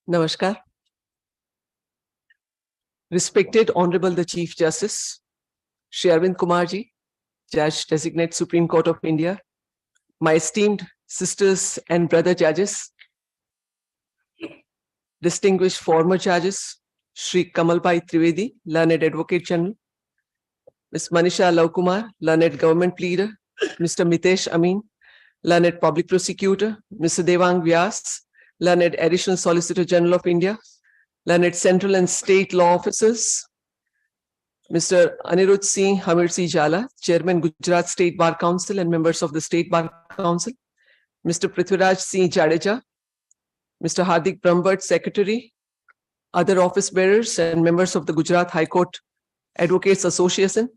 Namaskar. Respected Honorable the Chief Justice, Shri Aravind Kumar ji, Judge Designate Supreme Court of India, my esteemed sisters and brother judges, distinguished former judges, Shri Kamalbhai Trivedi, Learned Advocate General, Ms. Manisha Laukumar, Learned Government Pleader, Mr. Mitesh Amin, Learned Public Prosecutor, Mr. Devang Vyas, Learned Additional Solicitor General of India, Learned Central and State Law Officers, Mr. Anirudh Singh Hamir Singh Jala, Chairman Gujarat State Bar Council and members of the State Bar Council, Mr. Prithviraj Singh Jadeja, Mr. Hardik Brahmbhatt, Secretary, other office bearers and members of the Gujarat High Court Advocates Association,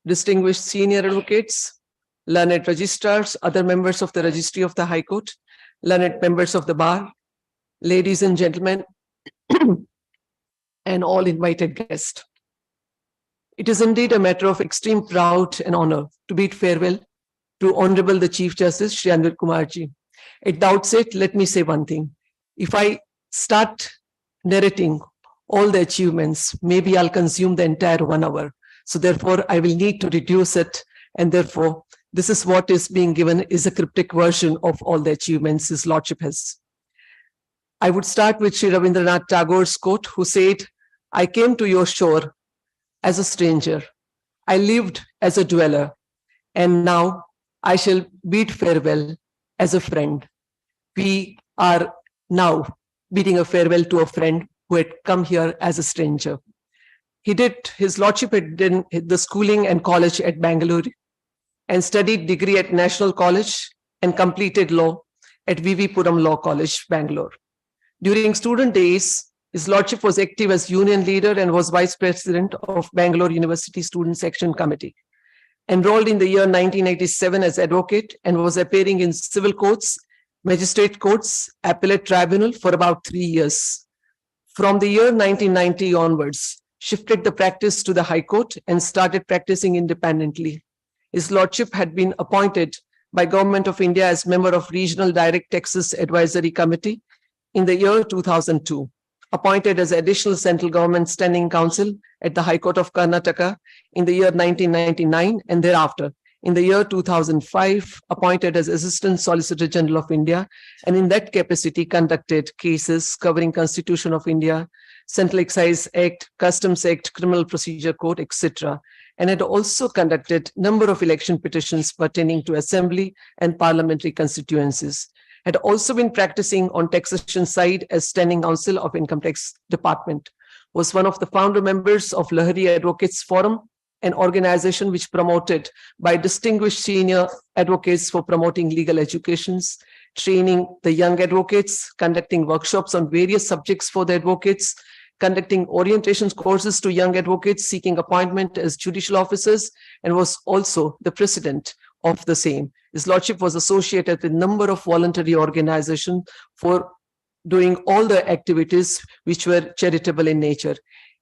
distinguished senior advocates, learned registrars, other members of the Registry of the High Court, learned members of the Bar, ladies and gentlemen, and all invited guests. It is indeed a matter of extreme pride and honor to bid farewell to Honorable the Chief Justice, Shri Aravind Kumar ji. At the outset, let me say one thing. If I start narrating all the achievements, maybe I'll consume the entire 1 hour. So therefore, I will need to reduce it. And therefore, this is what is being given is a cryptic version of all the achievements His Lordship has. I would start with Sri Rabindranath Tagore's quote, who said, "I came to your shore as a stranger. I lived as a dweller, and now I shall bid farewell as a friend." We are now bidding a farewell to a friend who had come here as a stranger. His Lordship had done the schooling and college at Bangalore and studied degree at National College and completed law at V.V. Puram Law College, Bangalore. During student days, His Lordship was active as union leader and was Vice President of Bangalore University Student Section Committee. Enrolled in the year 1987 as advocate and was appearing in civil courts, magistrate courts, appellate tribunal for about 3 years. From the year 1990 onwards, shifted the practice to the High Court and started practicing independently. His Lordship had been appointed by Government of India as member of Regional Direct Taxes Advisory Committee in the year 2002, appointed as Additional Central Government Standing Counsel at the High Court of Karnataka in the year 1999, and thereafter, in the year 2005, appointed as Assistant Solicitor General of India, and in that capacity conducted cases covering Constitution of India, Central Excise Act, Customs Act, Criminal Procedure Code, etc., and had also conducted number of election petitions pertaining to assembly and parliamentary constituencies. Had also been practicing on taxation side as Standing Counsel of Income Tax Department, was one of the founder members of Lahari Advocates Forum, an organization which promoted by distinguished senior advocates for promoting legal educations, training the young advocates, conducting workshops on various subjects for the advocates, conducting orientation courses to young advocates seeking appointment as judicial officers, and was also the president of the same. His Lordship was associated with a number of voluntary organizations for doing all the activities which were charitable in nature.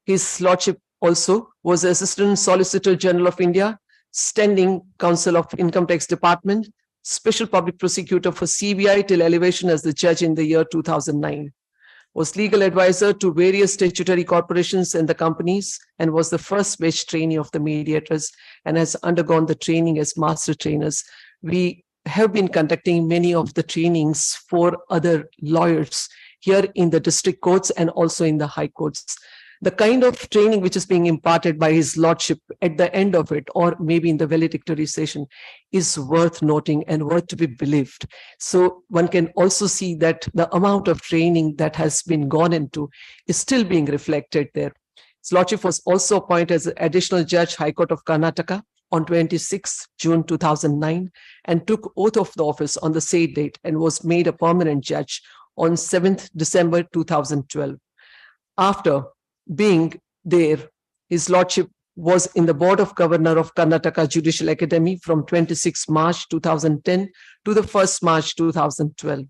His Lordship also was Assistant Solicitor General of India, Standing Counsel of Income Tax Department, Special Public Prosecutor for CBI till elevation as the judge in the year 2009. Was legal advisor to various statutory corporations and the companies, and was the first batch trainee of the mediators and has undergone the training as master trainers. We have been conducting many of the trainings for other lawyers here in the district courts and also in the high courts. The kind of training which is being imparted by His Lordship at the end of it, or maybe in the valedictory session, is worth noting and worth to be believed. So one can also see that the amount of training that has been gone into is still being reflected there. His Lordship was also appointed as Additional Judge, High Court of Karnataka on 26 June 2009 and took oath of the office on the said date and was made a permanent judge on 7th December 2012. After being there, His Lordship was in the Board of Governor of Karnataka Judicial Academy from 26 March 2010 to the 1st March 2012,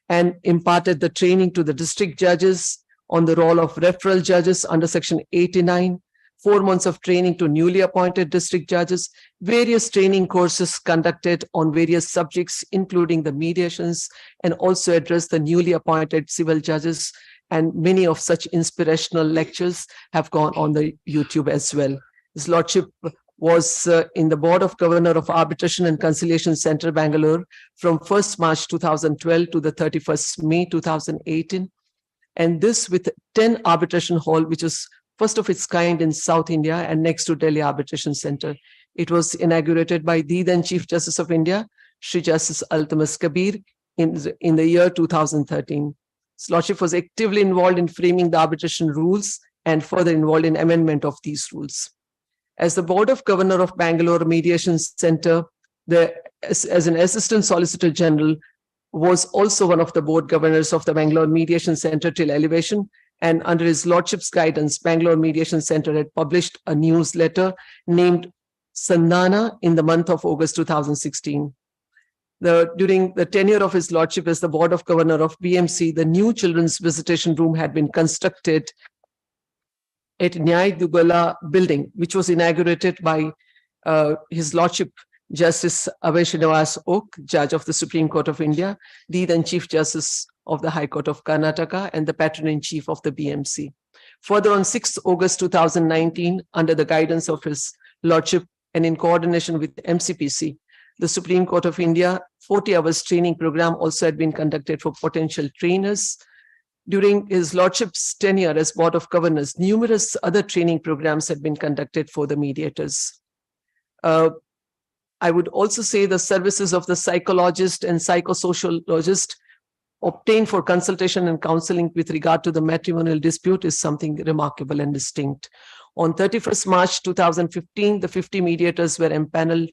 and imparted the training to the district judges on the role of referral judges under Section 89, 4 months of training to newly appointed district judges, various training courses conducted on various subjects, including the mediations, and also addressed the newly appointed civil judges. And many of such inspirational lectures have gone on the YouTube as well. His Lordship was in the Board of Governor of Arbitration and Conciliation Center, Bangalore, from 1st March 2012 to the 31st May 2018. And this with 10 arbitration hall, which is first of its kind in South India and next to Delhi Arbitration Center. It was inaugurated by the then Chief Justice of India, Shri Justice Altamas Kabir, in the year 2013. His Lordship was actively involved in framing the arbitration rules and further involved in amendment of these rules. As the Board of Governor of Bangalore Mediation Center, as an Assistant Solicitor General, was also one of the board governors of the Bangalore Mediation Center till elevation. And under his Lordship's guidance, Bangalore Mediation Center had published a newsletter named Sandhana in the month of August 2016. During the tenure of his Lordship as the Board of Governor of BMC, the new Children's Visitation Room had been constructed at Nyay Dugala building, which was inaugurated by his Lordship Justice Abhay Srinivas Oak, Judge of the Supreme Court of India, the then Chief Justice of the High Court of Karnataka, and the Patron-in-Chief of the BMC. Further, on 6th August 2019, under the guidance of his Lordship and in coordination with MCPC, the Supreme Court of India 40 hours training program also had been conducted for potential trainers. During his Lordship's tenure as Board of Governors, numerous other training programs had been conducted for the mediators. I would also say the services of the psychologist and psychosociologist obtained for consultation and counseling with regard to the matrimonial dispute is something remarkable and distinct. On 31st March 2015, the 50 mediators were empaneled,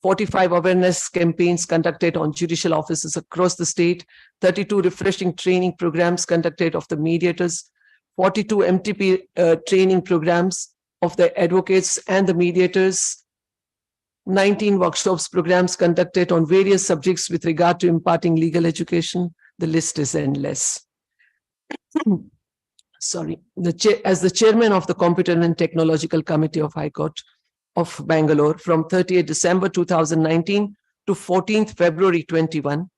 45 awareness campaigns conducted on judicial offices across the state, 32 refreshing training programs conducted of the mediators, 42 MTP training programs of the advocates and the mediators, 19 workshops programs conducted on various subjects with regard to imparting legal education. The list is endless. Sorry. As the chairman of the Competent and Technological Committee of High Court of Bangalore from 30th December 2019 to 14th February 21,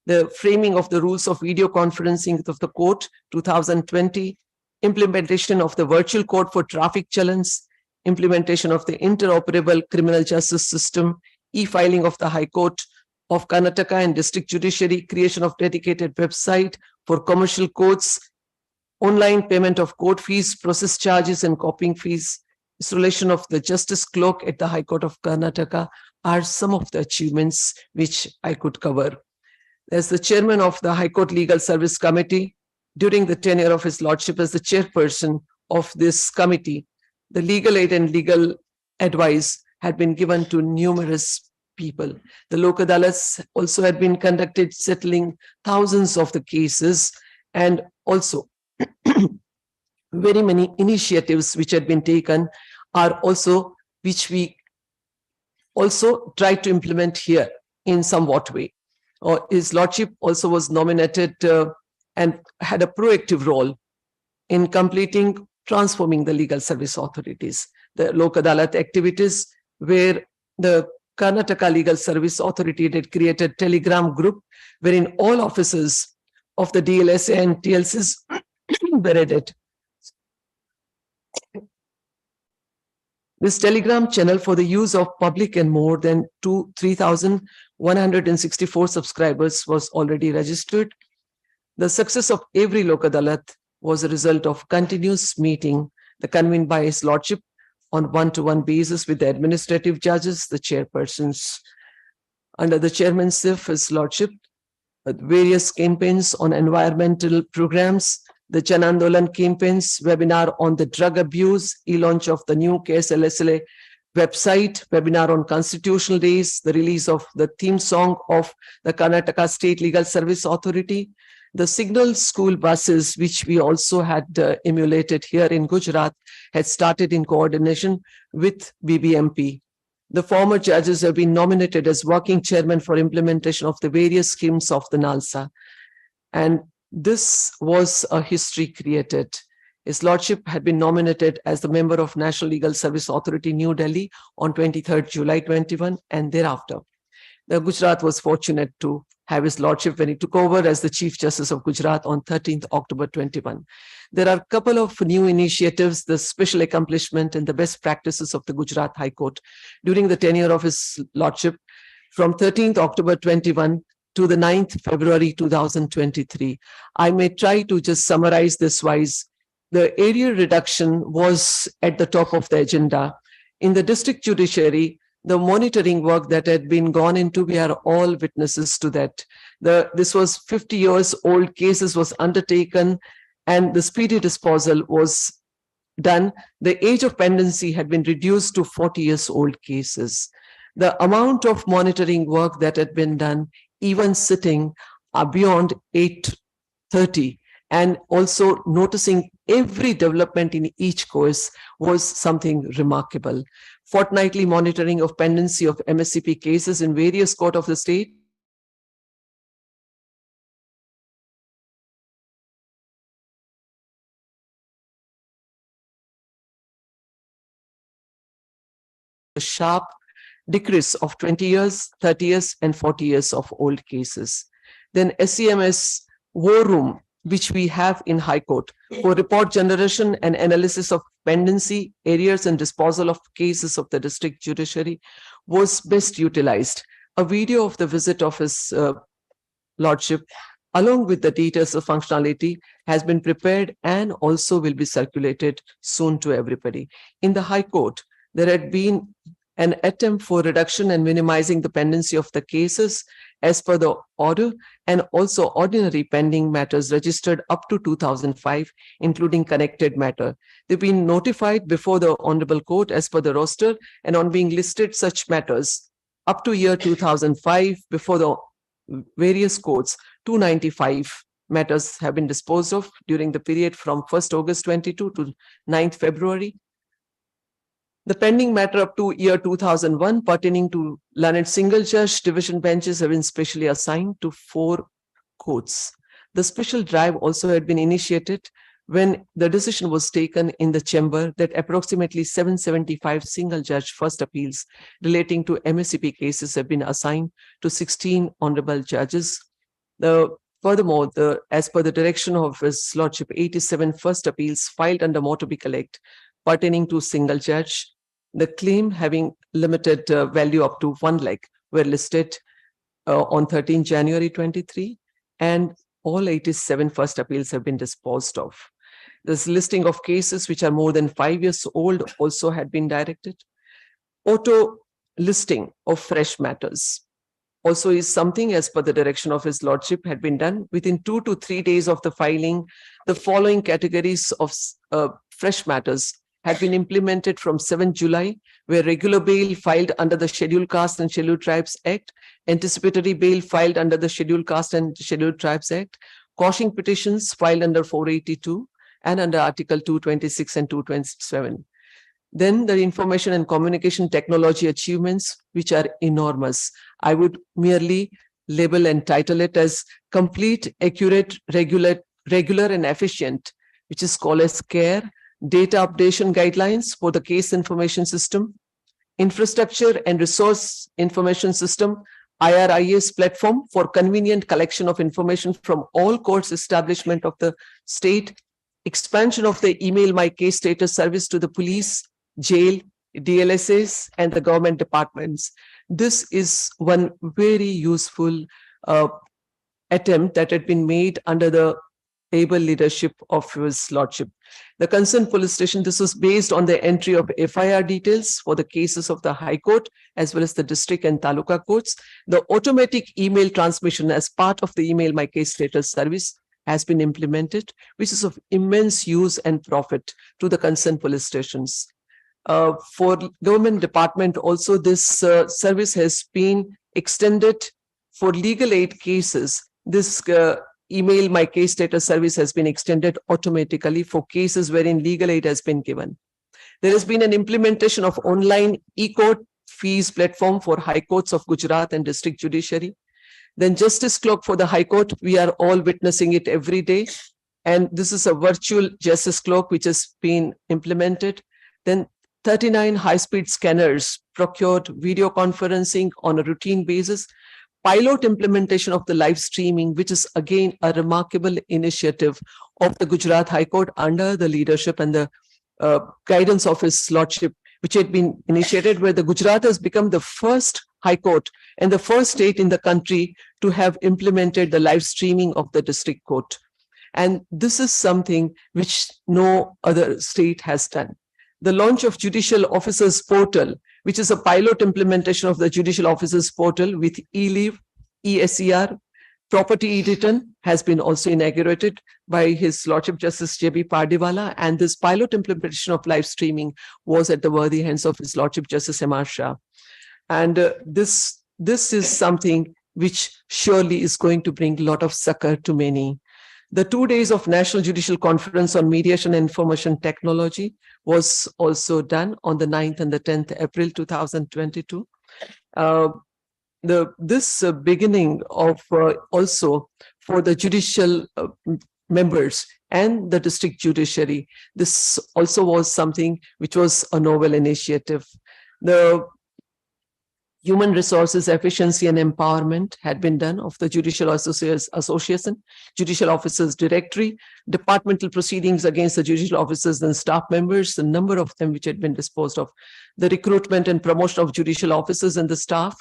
the framing of the rules of video conferencing of the court 2020, implementation of the virtual court for traffic challenge, implementation of the interoperable criminal justice system, e-filing of the High Court of Karnataka and District Judiciary, creation of dedicated website for commercial courts, online payment of court fees, process charges and copying fees, installation of the Justice Clock at the High Court of Karnataka are some of the achievements which I could cover. As the chairman of the High Court Legal Service Committee, during the tenure of his Lordship as the chairperson of this committee, the legal aid and legal advice had been given to numerous people. The Lok Adalats also had been conducted, settling thousands of the cases, and also very many initiatives which had been taken are also, which we also tried to implement here in somewhat way. His Lordship also was nominated and had a proactive role in transforming the legal service authorities. The Lok Adalat activities, where the Karnataka Legal Service Authority had created Telegram group, wherein all officers of the DLSA and TLCs were added. This Telegram channel for the use of public and more than 3,164 subscribers was already registered. The success of every Lok Adalat was a result of continuous meeting, convened by his Lordship on one-to-one basis with the administrative judges, the chairpersons. Under the chairmanship of his Lordship, various campaigns on environmental programs, the Jan Andolan campaigns, webinar on the drug abuse, e-launch of the new KSLSLA website, webinar on constitutional days, the release of the theme song of the Karnataka State Legal Service Authority, The signal school buses, which we also had emulated here in Gujarat, had started in coordination with BBMP. The former judges have been nominated as working chairman for implementation of the various schemes of the NALSA. And this was a history created. His Lordship had been nominated as the member of National Legal Service Authority, New Delhi on 23rd July 21, and thereafter. The Gujarat was fortunate to have His Lordship when he took over as the Chief Justice of Gujarat on 13th October 21. There are a couple of new initiatives, the special accomplishment and the best practices of the Gujarat High Court during the tenure of His Lordship from 13th October 21 to the 9th February 2023. I may try to just summarize this wise. The area reduction was at the top of the agenda. In the district judiciary, the monitoring work that had been gone into, we are all witnesses to that. This was 50 years old cases was undertaken and the speedy disposal was done. The age of pendency had been reduced to 40 years old cases. The amount of monitoring work that had been done, even sitting beyond 8:30, and also noticing every development in each course was something remarkable. Fortnightly monitoring of pendency of MSCP cases in various courts of the state. A sharp decrease of 20 years, 30 years, and 40 years of old cases. Then SEMS War Room, which we have in High Court for report generation and analysis of pendency, arrears, and disposal of cases of the district judiciary was best utilized. A video of the visit of His Lordship, along with the details of functionality, has been prepared and also will be circulated soon to everybody. In the High Court, there had been an attempt for reduction and minimizing the pendency of the cases as per the order, and also ordinary pending matters registered up to 2005, including connected matter. They've been notified before the Honorable Court as per the roster, and on being listed such matters up to year 2005 before the various courts, 295 matters have been disposed of during the period from 1st August 22 to 9th February. The pending matter up to year 2001 pertaining to learned single judge division benches have been specially assigned to 4 courts. The special drive also had been initiated when the decision was taken in the chamber that approximately 775 single judge first appeals relating to MSCP cases have been assigned to 16 honorable judges. Furthermore, as per the direction of His Lordship, 87 first appeals filed under Motor Vehicle Act pertaining to single judge, the claim having limited value up to 1 lakh were listed on 13 January 23, and all 87 first appeals have been disposed of. This listing of cases which are more than 5 years old also had been directed. Auto listing of fresh matters also is something as per the direction of His Lordship had been done. Within 2 to 3 days of the filing, the following categories of fresh matters had been implemented from 7 July, where regular bail filed under the Scheduled Caste and Scheduled Tribes Act, anticipatory bail filed under the Scheduled Caste and Scheduled Tribes Act, quashing petitions filed under 482 and under Article 226 and 227. Then the information and communication technology achievements, which are enormous. I would merely label and title it as complete, accurate, regular and efficient, which is called as CARE, data updation guidelines for the case information system, infrastructure and resource information system, IRIS platform for convenient collection of information from all courts establishment of the state, expansion of the email my case status service to the police, jail, DLSAs, and the government departments. This is one very useful attempt that had been made under the able leadership of His Lordship. The concerned police station, this was based on the entry of FIR details for the cases of the High Court as well as the district and taluka courts. The automatic email transmission as part of the email my case status service has been implemented, which is of immense use and profit to the concerned police stations. For government department also, this service has been extended for legal aid cases. This email my case status service has been extended automatically for cases wherein legal aid has been given. There has been an implementation of online e-court fees platform for High Courts of Gujarat and District Judiciary. Then Justice Clock for the High Court, we are all witnessing it every day. And this is a virtual Justice Clock which has been implemented. Then 39 high-speed scanners procured, video conferencing on a routine basis, pilot implementation of the live streaming, which is again a remarkable initiative of the Gujarat High Court under the leadership and the guidance of His Lordship, which had been initiated, where the Gujarat has become the first High Court and the first state in the country to have implemented the live streaming of the district court. And this is something which no other state has done. The launch of Judicial Officers Portal, which is a pilot implementation of the Judicial Officers Portal with e-leave, e-SCR, property e-return, has been also inaugurated by His Lordship Justice J.B. Pardiwala, and this pilot implementation of live streaming was at the worthy hands of His Lordship Justice M.R. Shah. And this is something which surely is going to bring a lot of succor to many. The 2 days of National Judicial Conference on Mediation and Information Technology was also done on the 9th and the 10th April 2022. This beginning of also for the judicial members and the district judiciary, this also was something which was a novel initiative. The Human Resources Efficiency and Empowerment had been done of the Judicial Association, Judicial Officers Directory, departmental proceedings against the judicial officers and staff members, the number of them which had been disposed of, the recruitment and promotion of judicial officers and the staff,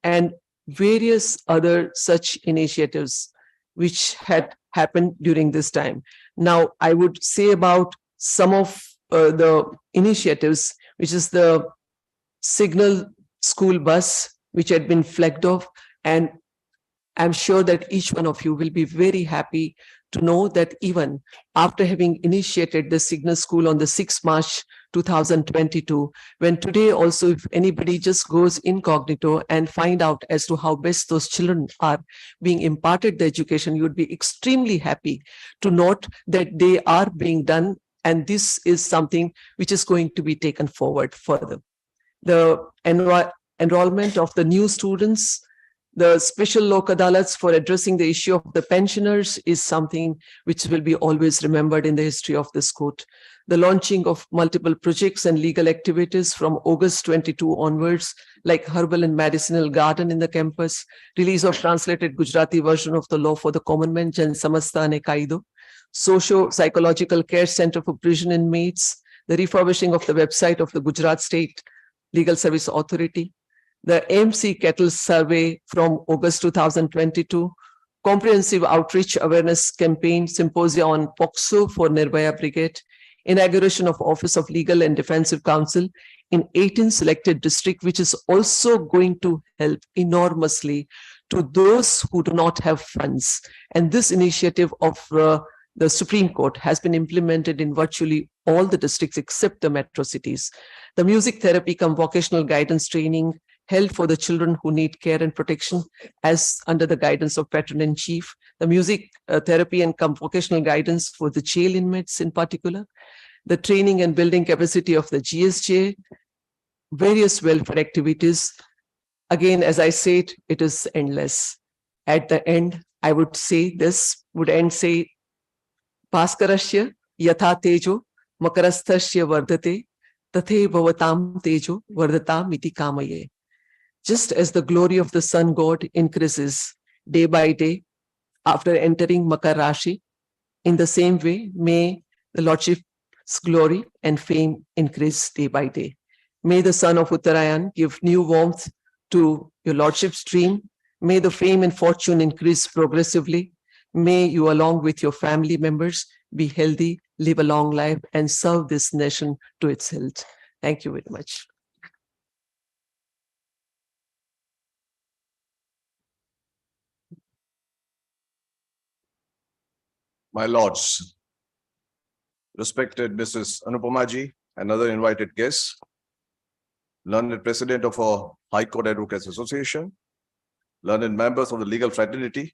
and various other such initiatives which had happened during this time. Now, I would say about some of the initiatives, which is the signal school bus, which had been flagged off. And I'm sure that each one of you will be very happy to know that even after having initiated the signal school on the 6th March 2022, when today also if anybody just goes incognito and find out as to how best those children are being imparted the education, you would be extremely happy to note that they are being done, and this is something which is going to be taken forward further. The enrollment of the new students, the special Lok Adalats for addressing the issue of the pensioners is something which will be always remembered in the history of this court. The launching of multiple projects and legal activities from August 22 onwards, like Herbal and Medicinal Garden in the campus, release of translated Gujarati version of the law for the common man, Jan Samasta ane Kaido, Socio-Psychological Care Center for Prison Inmates, the refurbishing of the website of the Gujarat State Legal Service Authority, the AMC Kettle Survey from August 2022, comprehensive outreach awareness campaign symposium on POXO for Nirbhaya Brigade, inauguration of Office of Legal and Defensive Counsel in 18 selected districts, which is also going to help enormously to those who do not have funds. And this initiative of the Supreme Court has been implemented in virtually all the districts except the metro cities. The music therapy cum vocational guidance training held for the children who need care and protection as under the guidance of Patron in Chief. The music therapy and cum vocational guidance for the jail inmates in particular. The training and building capacity of the GSJ, various welfare activities. Again, as I said, it is endless. At the end, I would say this, would end say, Bhaskarasya yatha tejo makarasthasya vardate tathe bhavatam tejo vardata miti kamaye. Just as the glory of the sun god increases day by day after entering Makar Rashi, in the same way, may the Lordship's glory and fame increase day by day. May the sun of Uttarayan give new warmth to your Lordship's dream. May the fame and fortune increase progressively. May you, along with your family members, be healthy, live a long life, and serve this nation to its health. Thank you very much. My lords, respected Mrs. Anupumaji and other invited guests, learned President of our High Court Advocates Association, learned members of the legal fraternity,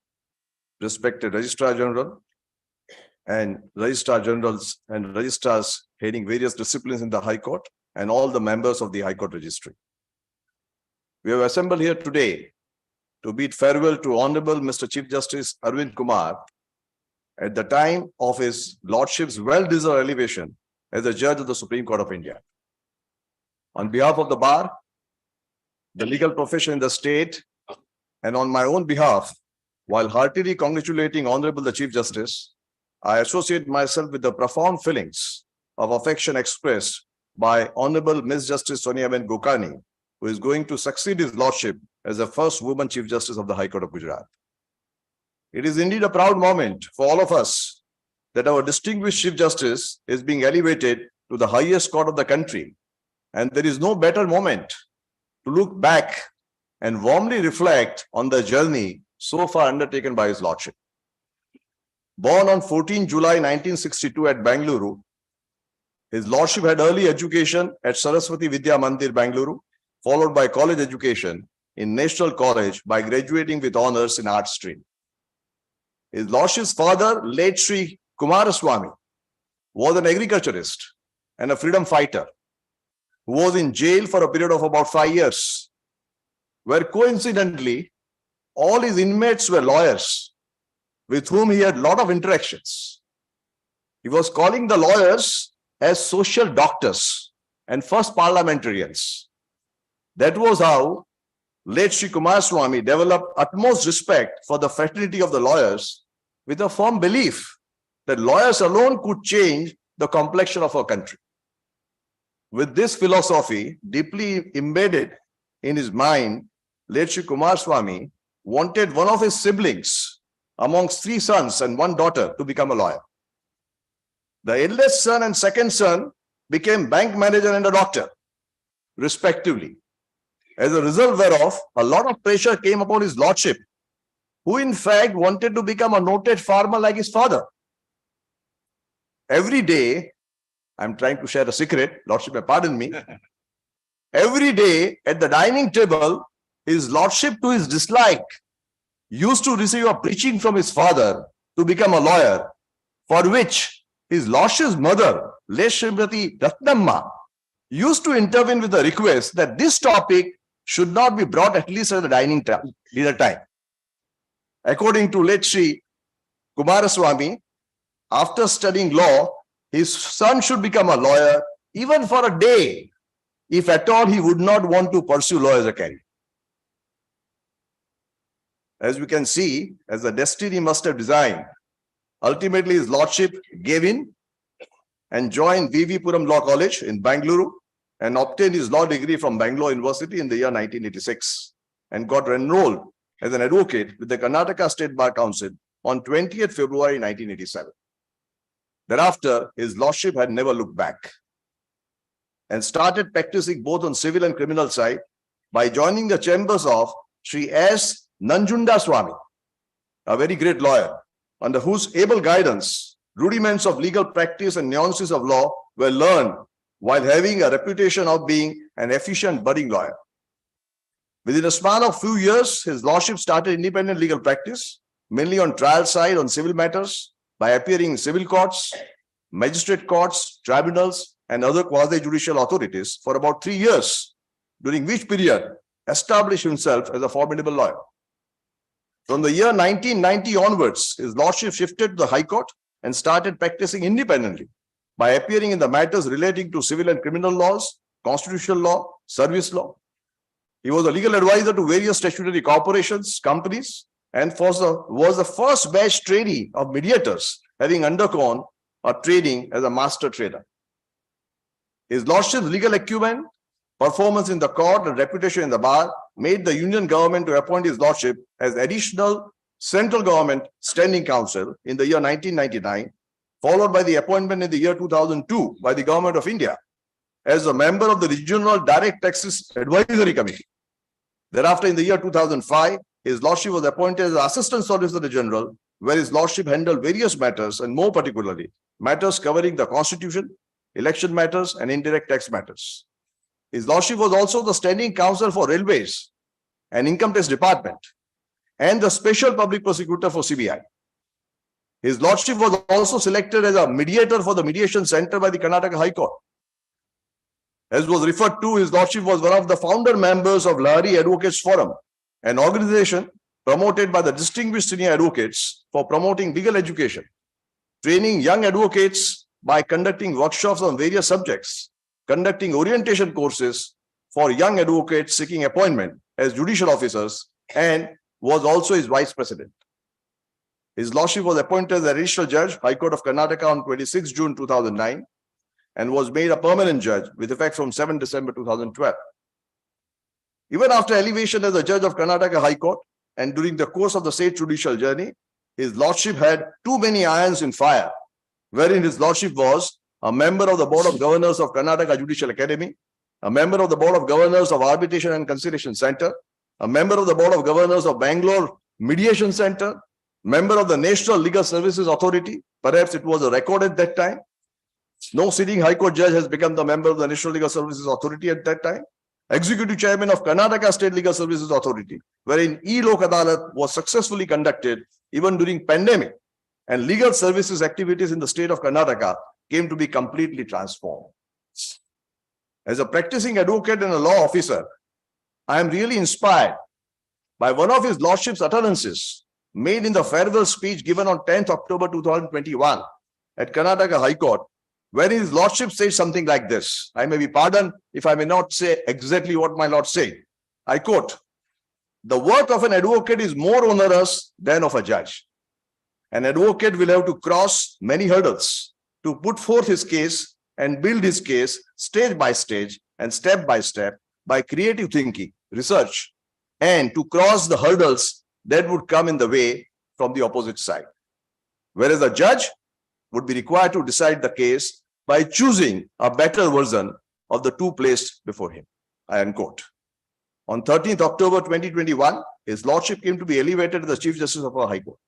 respected Registrar General and Registrar Generals and Registrars heading various disciplines in the High Court, and all the members of the High Court Registry. We have assembled here today to bid farewell to Honorable Mr. Chief Justice Aravind Kumar at the time of his Lordship's well-deserved elevation as a judge of the Supreme Court of India. On behalf of the bar, the legal profession in the state, and on my own behalf, while heartily congratulating Honorable the Chief Justice, I associate myself with the profound feelings of affection expressed by Honorable Ms. Justice Sonia Ben Gokani, who is going to succeed his Lordship as the first woman Chief Justice of the High Court of Gujarat. It is indeed a proud moment for all of us that our distinguished Chief Justice is being elevated to the highest court of the country, and there is no better moment to look back and warmly reflect on the journey so far undertaken by his Lordship. Born on 14 July 1962 at Bengaluru, his Lordship had early education at Saraswati Vidya Mandir, Bengaluru, followed by college education in National College by graduating with honors in art stream. His Lordship's father, late Sri Kumaraswamy, was an agriculturist and a freedom fighter who was in jail for a period of about 5 years, where coincidentally, all his inmates were lawyers with whom he had a lot of interactions. He was calling the lawyers as social doctors and first parliamentarians. That was how late Sri Kumaraswamy developed utmost respect for the fraternity of the lawyers, with a firm belief that lawyers alone could change the complexion of our country. With this philosophy deeply embedded in his mind, late Sri Kumaraswamy wanted one of his siblings amongst 3 sons and 1 daughter to become a lawyer. The eldest son and second son became bank manager and a doctor, respectively. As a result whereof, a lot of pressure came upon his Lordship, who in fact wanted to become a noted farmer like his father. Every day, I'm trying to share a secret, Lordship may pardon me. Every day at the dining table, his Lordship, to his dislike, used to receive a preaching from his father to become a lawyer, for which his Lordship's mother, late Srimati Ratnamma, used to intervene with a request that this topic should not be brought at least at the dining dinner time. According to late Sri Kumaraswamy, after studying law, his son should become a lawyer even for a day, if at all he would not want to pursue law as a career. As we can see, as the destiny must have designed, ultimately his Lordship gave in and joined V.V. Puram Law College in Bengaluru and obtained his law degree from Bangalore University in the year 1986 and got enrolled as an advocate with the Karnataka State Bar Council on 20th February 1987. Thereafter, his Lordship had never looked back and started practicing both on civil and criminal side by joining the chambers of Sri S. Nanjunda Swami, a very great lawyer, under whose able guidance, rudiments of legal practice and nuances of law were learned while having a reputation of being an efficient budding lawyer. Within a span of few years, his Lordship started independent legal practice, mainly on trial side on civil matters, by appearing in civil courts, magistrate courts, tribunals, and other quasi-judicial authorities for about 3 years, during which period established himself as a formidable lawyer. From the year 1990 onwards, his Lordship shifted to the High Court and started practicing independently by appearing in the matters relating to civil and criminal laws, constitutional law, service law. He was a legal advisor to various statutory corporations, companies, and was the first batch trainee of mediators, having undergone a training as a master trader. His Lordship's legal acumen, performance in the court, and reputation in the bar made the Union government to appoint his Lordship as additional central government standing counsel in the year 1999, followed by the appointment in the year 2002 by the Government of India as a member of the Regional Direct Taxes Advisory Committee. Thereafter, in the year 2005, his Lordship was appointed as Assistant Solicitor General, where his Lordship handled various matters, and more particularly, matters covering the Constitution, election matters, and indirect tax matters. His Lordship was also the standing counsel for Railways and Income Tax Department. and the Special Public Prosecutor for CBI. His Lordship was also selected as a mediator for the Mediation Center by the Karnataka High Court. As was referred to, His Lordship was one of the founder members of Lahari Advocates Forum, an organization promoted by the distinguished senior advocates for promoting legal education, training young advocates by conducting workshops on various subjects, conducting orientation courses for young advocates seeking appointment as judicial officers, and was also his vice president. His Lordship was appointed as additional judge, High Court of Karnataka on 26 June 2009 and was made a permanent judge with effect from 7 December 2012. Even after elevation as a judge of Karnataka High Court and during the course of the state judicial journey, His Lordship had too many irons in fire, wherein His Lordship was a member of the Board of Governors of Karnataka Judicial Academy, a member of the Board of Governors of Arbitration and Conciliation Center, a member of the Board of Governors of Bangalore Mediation Center, member of the National Legal Services Authority. Perhaps it was a record at that time. No sitting High Court judge has become the member of the National Legal Services Authority at that time. Executive Chairman of Karnataka State Legal Services Authority, wherein E-Lok Adalat was successfully conducted even during pandemic, and legal services activities in the state of Karnataka came to be completely transformed. As a practicing advocate and a law officer, I am really inspired by one of His Lordship's utterances made in the farewell speech given on 10th October 2021 at Karnataka High Court, where His Lordship says something like this. I may be pardoned if I may not say exactly what my Lord said. I quote, "The work of an advocate is more onerous than of a judge. An advocate will have to cross many hurdles to put forth his case and build his case stage by stage and step by creative thinking, research, and to cross the hurdles that would come in the way from the opposite side. Whereas a judge would be required to decide the case by choosing a better version of the two placed before him." I unquote. On 13th October 2021, His Lordship came to be elevated to the Chief Justice of our High Court.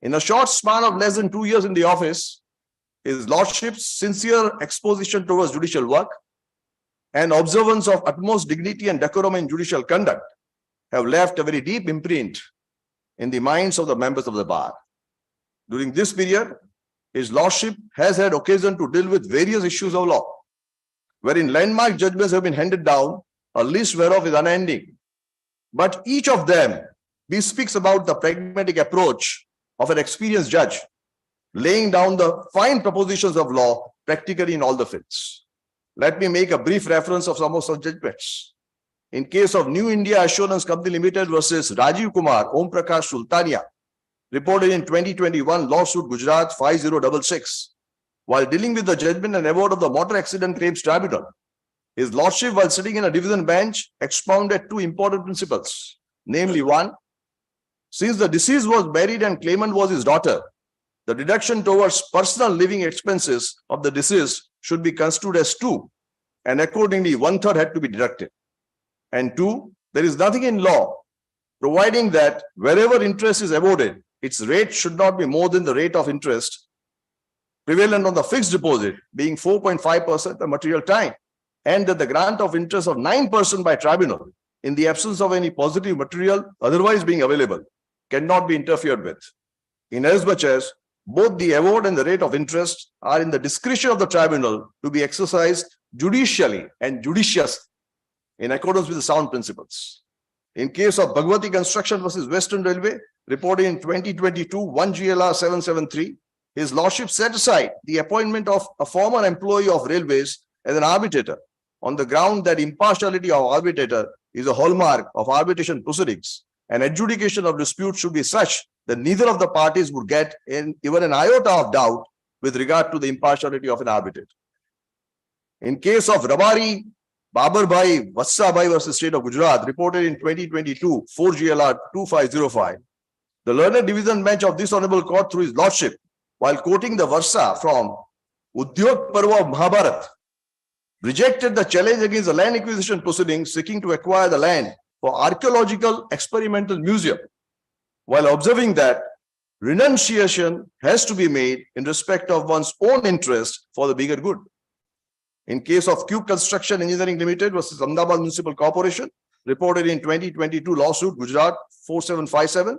In a short span of less than 2 years in the office, His Lordship's sincere exposition towards judicial work and observance of utmost dignity and decorum in judicial conduct have left a very deep imprint in the minds of the members of the bar. During this period, His Lordship has had occasion to deal with various issues of law, wherein landmark judgments have been handed down, a list whereof is unending. But each of them bespeaks about the pragmatic approach of an experienced judge, laying down the fine propositions of law practically in all the fields. Let me make a brief reference of some of such judgments. In case of New India Assurance Company Limited versus Aravind Kumar, Om Prakash Sultania, reported in 2021 lawsuit Gujarat 5066, while dealing with the judgment and award of the Motor Accident Claims Tribunal, His Lordship, while sitting in a division bench, expounded two important principles. Namely, one, since the deceased was married and claimant was his daughter, the deduction towards personal living expenses of the deceased should be construed as two, and accordingly 1/3 had to be deducted. And two, there is nothing in law providing that wherever interest is awarded, its rate should not be more than the rate of interest prevalent on the fixed deposit, being 4.5% the material time, and that the grant of interest of 9% by tribunal, in the absence of any positive material otherwise being available, cannot be interfered with, inasmuch as both the award and the rate of interest are in the discretion of the tribunal to be exercised judicially and judiciously in accordance with the sound principles. In case of Bhagwati Construction versus Western Railway, reported in 2022, 1 GLR 773, His Lordship set aside the appointment of a former employee of railways as an arbitrator on the ground that impartiality of arbitrator is a hallmark of arbitration proceedings, and adjudication of disputes should be such that neither of the parties would get even an iota of doubt with regard to the impartiality of an arbitrator. In case of Rabari Babar-bhai Vatsa-bhai versus State of Gujarat, reported in 2022, 4 GLR 2505, the learned division bench of this honorable court, through His Lordship, while quoting the versa from Udyog Parva of Mahabharat, rejected the challenge against the land acquisition proceedings seeking to acquire the land for archaeological experimental museum, while observing that renunciation has to be made in respect of one's own interest for the bigger good. In case of Cube Construction Engineering Limited versus Ahmedabad Municipal Corporation, reported in 2022 lawsuit Gujarat 4757,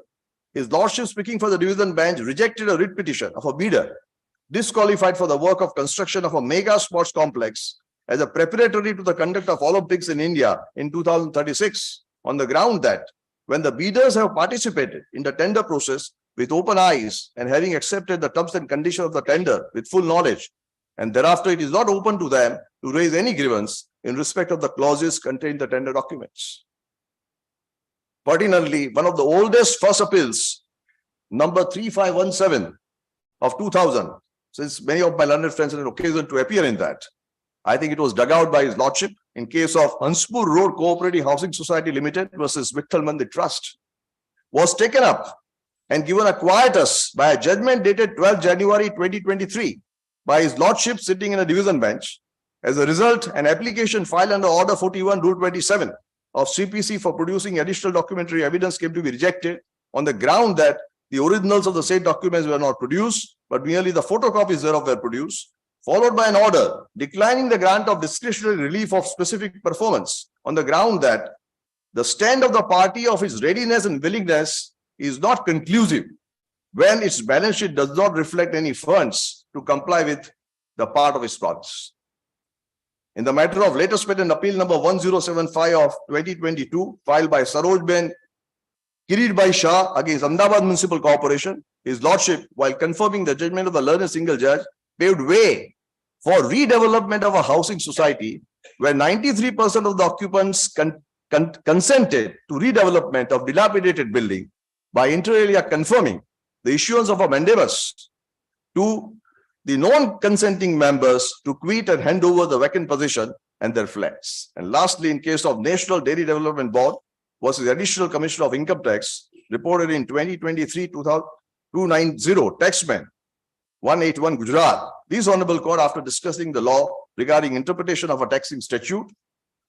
His Lordship, speaking for the division bench, rejected a writ petition of a bidder disqualified for the work of construction of a mega sports complex as a preparatory to the conduct of Olympics in India in 2036 on the ground that when the bidders have participated in the tender process with open eyes and having accepted the terms and conditions of the tender with full knowledge, and thereafter it is not open to them to raise any grievance in respect of the clauses contained in the tender documents. Pertinently, one of the oldest first appeals, number 3517 of 2000, since many of my learned friends had an occasion to appear in that, I think it was dug out by His Lordship in case of Hon'Ble Road Cooperative Housing Society Limited versus Vittal Mandir Trust, was taken up and given a quietus by a judgment dated 12 January 2023 by His Lordship sitting in a division bench. As a result, an application filed under Order 41 Rule 27 of CPC for producing additional documentary evidence came to be rejected on the ground that the originals of the said documents were not produced, but merely the photocopies thereof were produced, followed by an order declining the grant of discretionary relief of specific performance on the ground that the stand of the party of its readiness and willingness is not conclusive when its balance sheet does not reflect any funds to comply with the part of its promise. In the matter of latest patent appeal number 1075 of 2022, filed by Sarojben Kiritbhai Shah against Ahmedabad Municipal Corporation, His Lordship, while confirming the judgment of the learned single judge, paved way for redevelopment of a housing society where 93% of the occupants consented to redevelopment of dilapidated building by inter alia confirming the issuance of a mandamus to the non-consenting members to quit and hand over the vacant position and their flats. And lastly, in case of National Dairy Development Board versus Additional Commissioner of Income Tax, reported in 2023-290, Taxman 181 Gujarat, this Honorable Court, after discussing the law regarding interpretation of a taxing statute,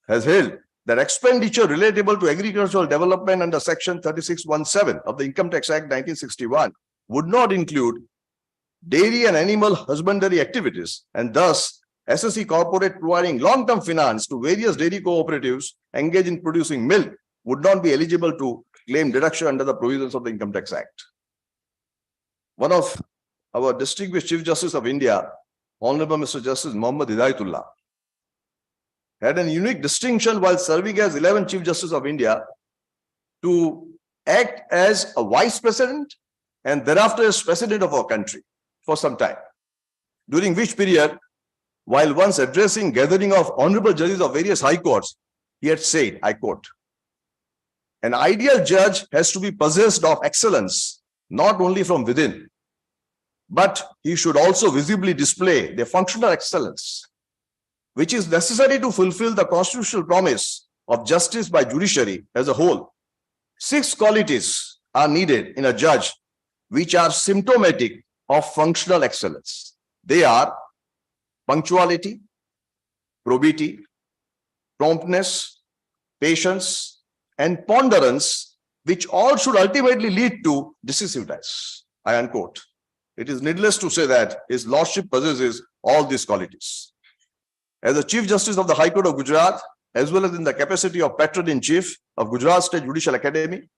has held that expenditure relatable to agricultural development under Section 3617 of the Income Tax Act 1961 would not include dairy and animal husbandry activities, and thus SSE Corporate providing long-term finance to various dairy cooperatives engaged in producing milk would not be eligible to claim deduction under the provisions of the Income Tax Act. One of our distinguished Chief Justice of India, Honorable Mr. Justice Muhammad Hidayatullah, had a unique distinction while serving as 11th Chief Justice of India to act as a Vice President and thereafter as President of our country for some time, during which period, while once addressing gathering of honorable judges of various high courts, he had said, I quote, "An ideal judge has to be possessed of excellence, not only from within, but he should also visibly display their functional excellence, which is necessary to fulfill the constitutional promise of justice by judiciary as a whole. 6 qualities are needed in a judge which are symptomatic of functional excellence. They are punctuality, probity, promptness, patience, and ponderance, which all should ultimately lead to decisiveness." I unquote. It is needless to say that His Lordship possesses all these qualities. As the Chief Justice of the High Court of Gujarat, as well as in the capacity of Patron-in-Chief of Gujarat State Judicial Academy,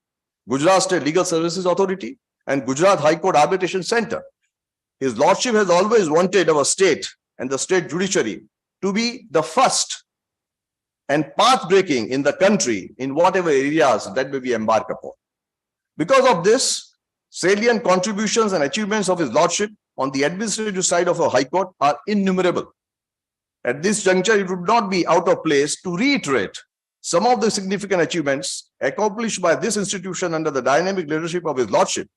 Gujarat State Legal Services Authority, and Gujarat High Court Arbitration Center, His Lordship has always wanted our state and the state judiciary to be the first and path-breaking in the country in whatever areas that may be embarked upon. Because of this, salient contributions and achievements of His Lordship on the administrative side of our High Court are innumerable. At this juncture, it would not be out of place to reiterate some of the significant achievements accomplished by this institution under the dynamic leadership of His Lordship,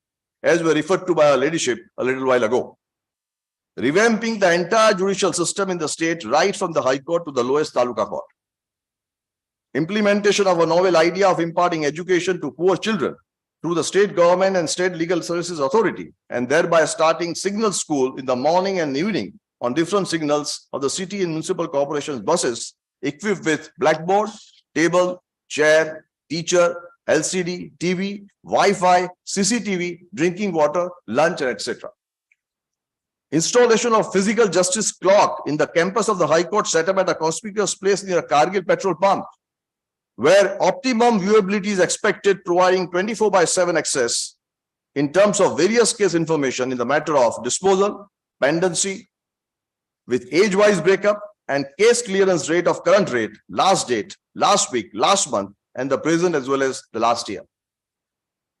as were referred to by our ladyship a little while ago. Revamping the entire judicial system in the state, right from the High Court to the lowest Taluka Court. Implementation of a novel idea of imparting education to poor children through the state government and state legal services authority, and thereby starting signal school in the morning and evening on different signals of the city and municipal corporations buses equipped with blackboard, table, chair, teacher, LCD, TV, Wi-Fi, CCTV, drinking water, lunch, and etc. Installation of physical justice clock in the campus of the High Court set up at a conspicuous place near a Kargil petrol pump, where optimum viewability is expected, providing 24/7 access in terms of various case information in the matter of disposal, pendency, with age-wise breakup and case clearance rate of current rate, last date, last week, last month, and the present as well as the last year.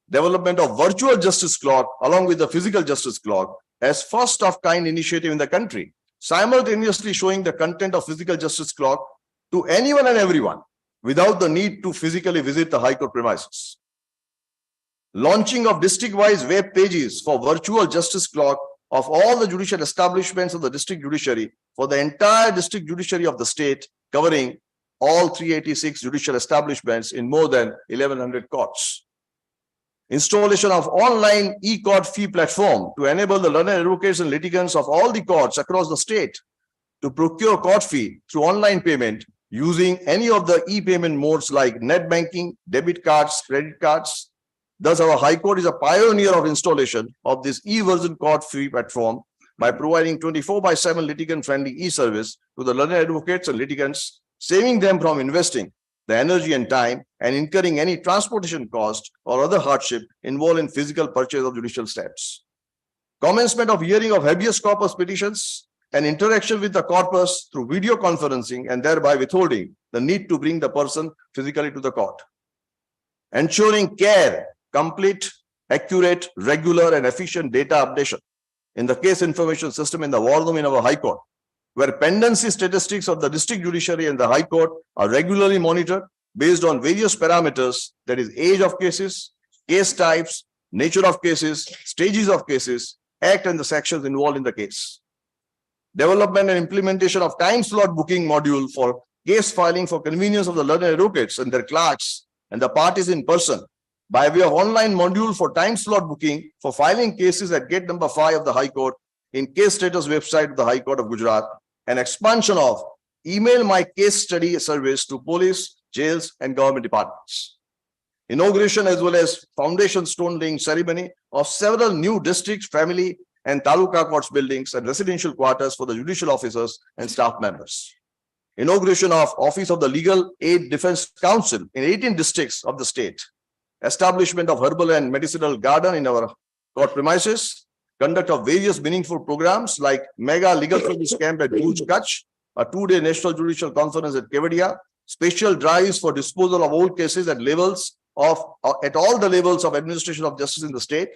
Development of virtual justice clock along with the physical justice clock as first of kind initiative in the country, simultaneously showing the content of physical justice clock to anyone and everyone without the need to physically visit the High Court premises. Launching of district-wise web pages for virtual justice clock of all the judicial establishments of the district judiciary for the entire district judiciary of the state, covering all 386 judicial establishments in more than 1100 courts. Installation of online e-court fee platform to enable the learned advocates and litigants of all the courts across the state to procure court fee through online payment using any of the e-payment modes like net banking, debit cards, credit cards. Thus, our High Court is a pioneer of installation of this e-version court fee platform by providing 24/7 litigant-friendly e-service to the learned advocates and litigants, saving them from investing the energy and time and incurring any transportation cost or other hardship involved in physical purchase of judicial stamps. Commencement of hearing of habeas corpus petitions and interaction with the corpus through video conferencing and thereby withholding the need to bring the person physically to the court. Ensuring care, complete, accurate, regular and efficient data updation in the case information system in the war room in our High Court, where pendency statistics of the district judiciary and the High Court are regularly monitored based on various parameters, that is age of cases, case types, nature of cases, stages of cases, act and the sections involved in the case. Development and implementation of time slot booking module for case filing for convenience of the learned advocates and their clerks and the parties in person by way of online module for time slot booking for filing cases at gate number 5 of the High Court in case status website of the High Court of Gujarat, and expansion of email my case study service to police, jails and government departments. Inauguration as well as foundation stone laying ceremony of several new district, family and taluka courts buildings and residential quarters for the judicial officers and staff members. Inauguration of Office of the Legal Aid Defense Council in 18 districts of the state. Establishment of herbal and medicinal garden in our court premises. Conduct of various meaningful programs like Mega Legal Service Camp at Bhuj, Kutch, a 2-day National Judicial Conference at Kevadia, special drives for disposal of old cases at all the levels of administration of justice in the state,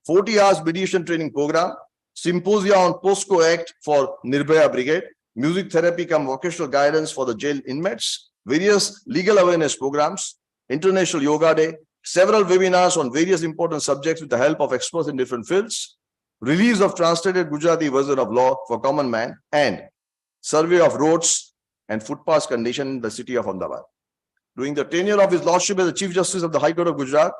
40 hours mediation training program, symposia on POSCO Act for Nirbhaya Brigade, music therapy cum vocational guidance for the jail inmates, various legal awareness programs, International Yoga Day, several webinars on various important subjects with the help of experts in different fields, release of translated Gujarati version of law for common man, and survey of roads and footpaths condition in the city of Hon'Ble. During the tenure of his lordship as the Chief Justice of the High Court of Gujarat,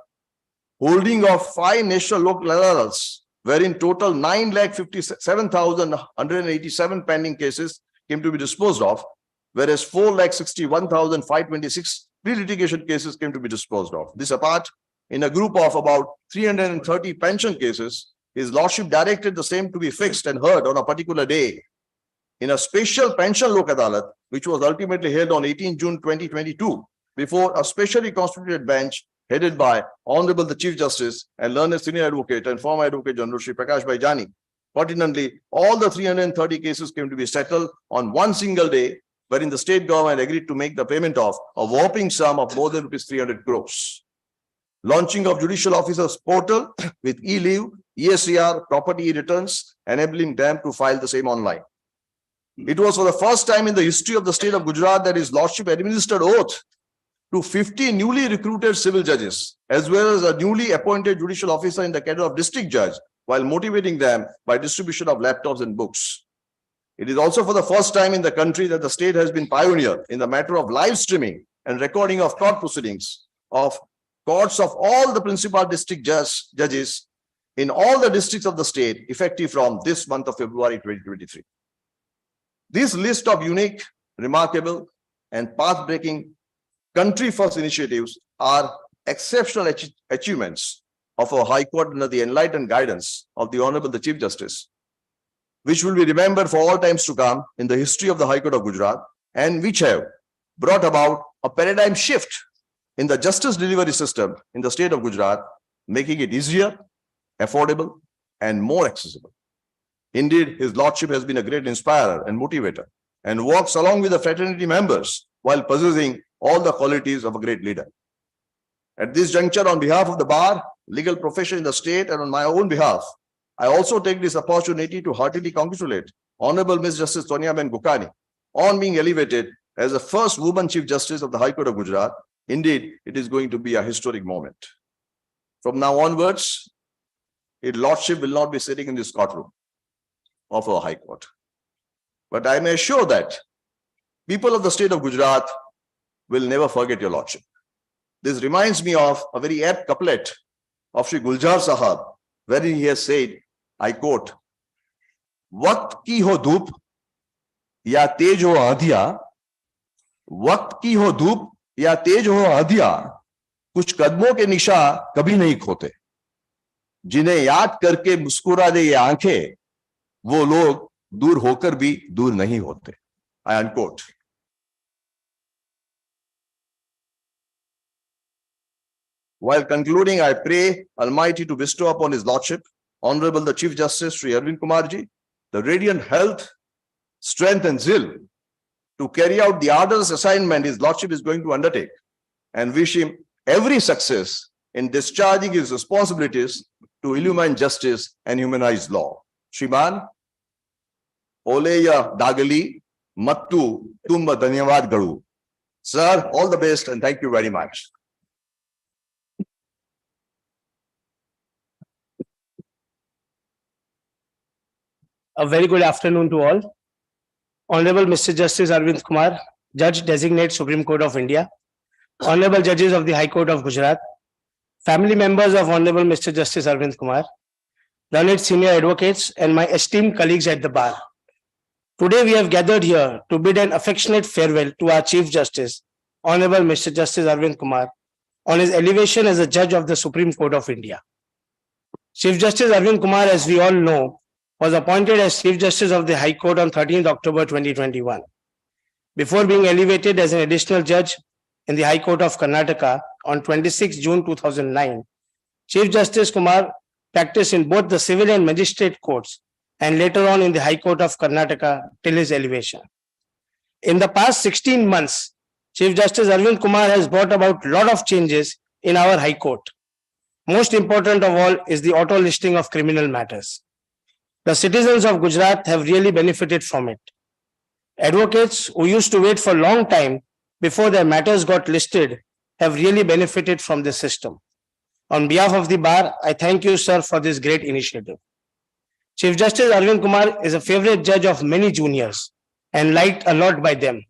holding of 5 national local LRLs, wherein total 9,57,187 pending cases came to be disposed of, whereas 4,61,526 pre-litigation cases came to be disposed of. This apart, in a group of about 330 pension cases, his lordship directed the same to be fixed and heard on a particular day in a special pension lok adalat, which was ultimately held on 18 June 2022 before a specially constituted bench headed by Honorable the Chief Justice and learned senior advocate and former Advocate General Shri Prakash Bhai Jani. Pertinently, all the 330 cases came to be settled on one single day, wherein the state government agreed to make the payment of a whopping sum of more than ₹300 crores. Launching of Judicial Officers Portal with e-leave, ESCR, property returns, enabling them to file the same online. It was for the first time in the history of the state of Gujarat that his lordship administered oath to 50 newly recruited civil judges, as well as a newly appointed judicial officer in the cadre of district judge, while motivating them by distribution of laptops and books. It is also for the first time in the country that the state has been pioneer in the matter of live streaming and recording of court proceedings of courts of all the principal district judges in all the districts of the state, effective from this month of February 2023. This list of unique, remarkable, and path-breaking country-first initiatives are exceptional achievements of our High Court under the enlightened guidance of the Honorable the Chief Justice, which will be remembered for all times to come in the history of the High Court of Gujarat, and which have brought about a paradigm shift in the justice delivery system in the state of Gujarat, making it easier, affordable, and more accessible. Indeed, His Lordship has been a great inspirer and motivator and works along with the fraternity members while possessing all the qualities of a great leader. At this juncture, on behalf of the bar, legal profession in the state, and on my own behalf, I also take this opportunity to heartily congratulate Honorable Ms. Justice Sonia Ben Gukani on being elevated as the first woman Chief Justice of the High Court of Gujarat. Indeed, it is going to be a historic moment. From now onwards, His Lordship will not be sitting in this courtroom of our High Court. But I may assure that people of the state of Gujarat will never forget your Lordship. This reminds me of a very apt couplet of Shri Guljar Sahab, wherein he has said, I quote, "Waqt ki ho dhoop ya tej ho aandhiya, waqt ki ho dhoop या तेज हो आंधिया, कुछ कदमों के निशा कभी नहीं खोते, जिन्हें याद करके मुस्कुरा दे ये आंखें, वो लोग दूर होकर भी दूर नहीं होते." I unquote. While concluding, I pray Almighty to bestow upon His Lordship, Honorable the Chief Justice Sri Aravind Kumar ji, the radiant health, strength, and zeal to carry out the arduous assignment His Lordship is going to undertake, and wish him every success in discharging his responsibilities to illumine justice and humanize law. Shriman, Oleya Dagali, Mattu, Tumba Dhanyavad Garu. Sir, all the best and thank you very much. A very good afternoon to all. Honorable Mr. Justice Aravind Kumar, Judge Designate Supreme Court of India, Honorable Judges of the High Court of Gujarat, family members of Honorable Mr. Justice Aravind Kumar, learned senior advocates, and my esteemed colleagues at the bar. Today we have gathered here to bid an affectionate farewell to our Chief Justice, Honorable Mr. Justice Aravind Kumar, on his elevation as a Judge of the Supreme Court of India. Chief Justice Aravind Kumar, as we all know, was appointed as Chief Justice of the High Court on 13th October 2021. Before being elevated as an additional judge in the High Court of Karnataka on 26 June 2009, Chief Justice Kumar practiced in both the civil and magistrate courts and later on in the High Court of Karnataka till his elevation. In the past 16 months, Chief Justice Aravind Kumar has brought about a lot of changes in our High Court. Most important of all is the auto listing of criminal matters. The citizens of Gujarat have really benefited from it. Advocates who used to wait for a long time before their matters got listed have really benefited from this system. On behalf of the bar, I thank you, sir, for this great initiative. Chief Justice Aravind Kumar is a favorite judge of many juniors and liked a lot by them.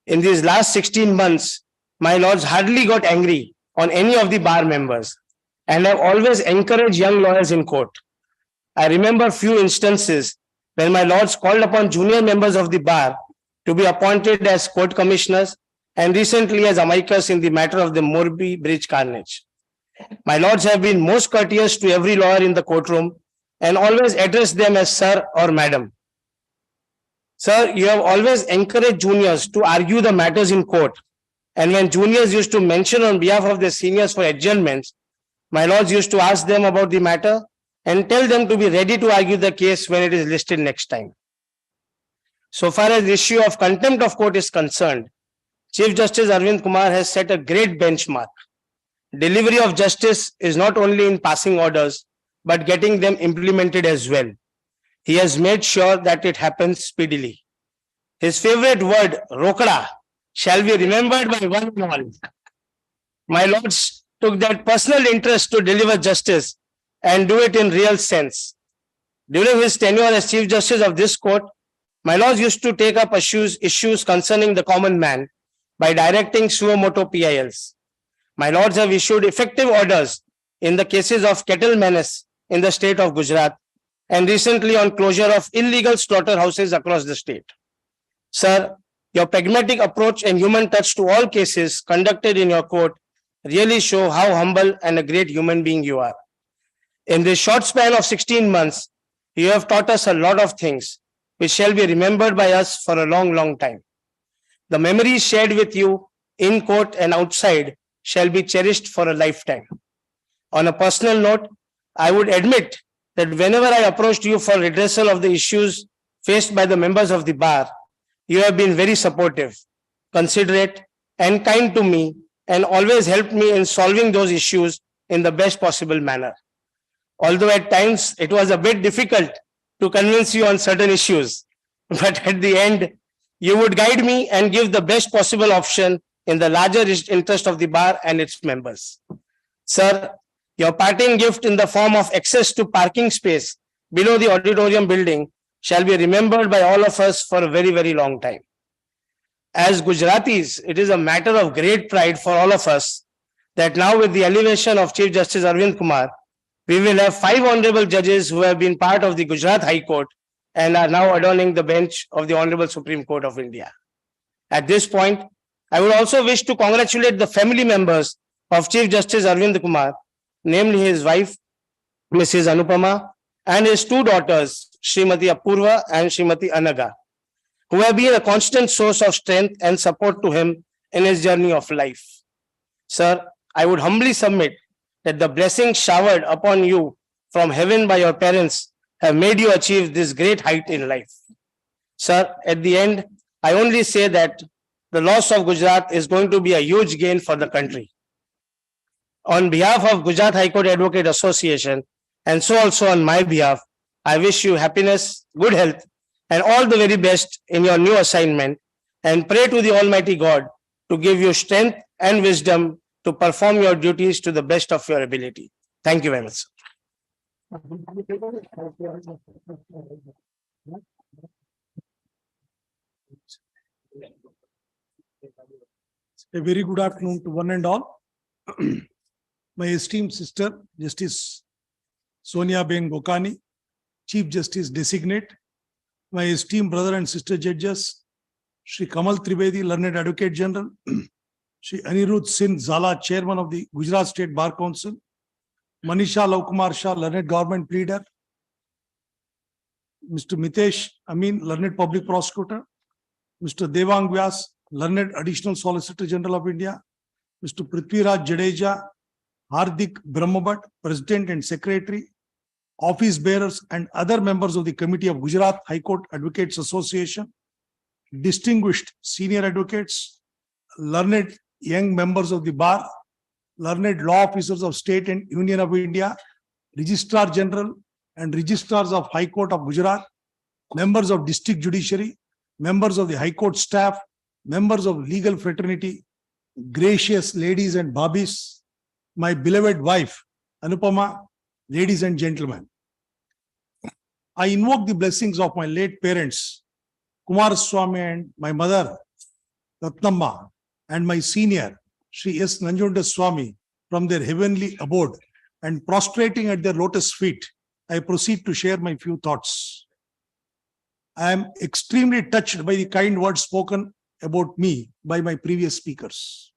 In these last 16 months, my lords hardly got angry on any of the bar members and have always encouraged young lawyers in court. I remember few instances when my lords called upon junior members of the bar to be appointed as court commissioners and recently as amicus in the matter of the Morbi Bridge carnage. My lords have been most courteous to every lawyer in the courtroom and always addressed them as sir or madam. Sir, you have always encouraged juniors to argue the matters in court, and when juniors used to mention on behalf of their seniors for adjournments, my lords used to ask them about the matter and tell them to be ready to argue the case when it is listed next time. So far as the issue of contempt of court is concerned, Chief Justice Aravind Kumar has set a great benchmark. Delivery of justice is not only in passing orders, but getting them implemented as well. He has made sure that it happens speedily. His favorite word, rokada, shall be remembered by one and all. My lords took that personal interest to deliver justice and do it in real sense. During his tenure as Chief Justice of this court, my lords used to take up issues concerning the common man by directing suo motu PILs. My lords have issued effective orders in the cases of cattle menace in the state of Gujarat and recently on closure of illegal slaughterhouses across the state. Sir, your pragmatic approach and human touch to all cases conducted in your court really show how humble and a great human being you are. In this short span of 16 months, you have taught us a lot of things which shall be remembered by us for a long, long time. The memories shared with you in court and outside shall be cherished for a lifetime. On a personal note, I would admit that whenever I approached you for redressal of the issues faced by the members of the bar, you have been very supportive, considerate, and kind to me, and always helped me in solving those issues in the best possible manner. Although at times it was a bit difficult to convince you on certain issues, but at the end, you would guide me and give the best possible option in the larger interest of the bar and its members. Sir, your parting gift in the form of access to parking space below the auditorium building shall be remembered by all of us for a very, very long time. As Gujaratis, it is a matter of great pride for all of us that now with the elevation of Chief Justice Aravind Kumar, we will have 5 honorable judges who have been part of the Gujarat High Court and are now adorning the bench of the Honorable Supreme Court of India. At this point, I would also wish to congratulate the family members of Chief Justice Aravind Kumar, namely his wife, Mrs. Anupama, and his 2 daughters, Srimati Apurva and Srimati Anaga, who have been a constant source of strength and support to him in his journey of life. Sir, I would humbly submit that the blessings showered upon you from heaven by your parents have made you achieve this great height in life. Sir, at the end, I only say that the loss of Gujarat is going to be a huge gain for the country. On behalf of Gujarat High Court Advocate Association, and so also on my behalf, I wish you happiness, good health, and all the very best in your new assignment, and pray to the Almighty God to give you strength and wisdom to perform your duties to the best of your ability. Thank you very much, sir. A very good afternoon to one and all. My esteemed sister, Justice Sonia Ben Gokani, Chief Justice Designate, my esteemed brother and sister judges, Shri Kamal Trivedi, Learned Advocate General, Shri Anirudh Singh Zala, Chairman of the Gujarat State Bar Council, Manisha Laukumar Shah, Learned Government Pleader, Mr. Mitesh Amin, Learned Public Prosecutor, Mr. Devang Vyas, Learned Additional Solicitor General of India, Mr. Prithviraj Jadeja, Hardik Brahmabhat, President and Secretary, office bearers and other members of the Committee of Gujarat High Court Advocates Association, distinguished senior advocates, learned young members of the bar, learned law officers of State and Union of India, Registrar General and Registrars of High Court of Gujarat, members of District Judiciary, members of the High Court staff, members of legal fraternity, gracious ladies and babis, my beloved wife, Anupama, ladies and gentlemen. I invoke the blessings of my late parents, Kumar Swami, and my mother, Ratnamma, and my senior, Sri S. Nanjunda Swami, from their heavenly abode, and prostrating at their lotus feet, I proceed to share my few thoughts. I am extremely touched by the kind words spoken about me by my previous speakers.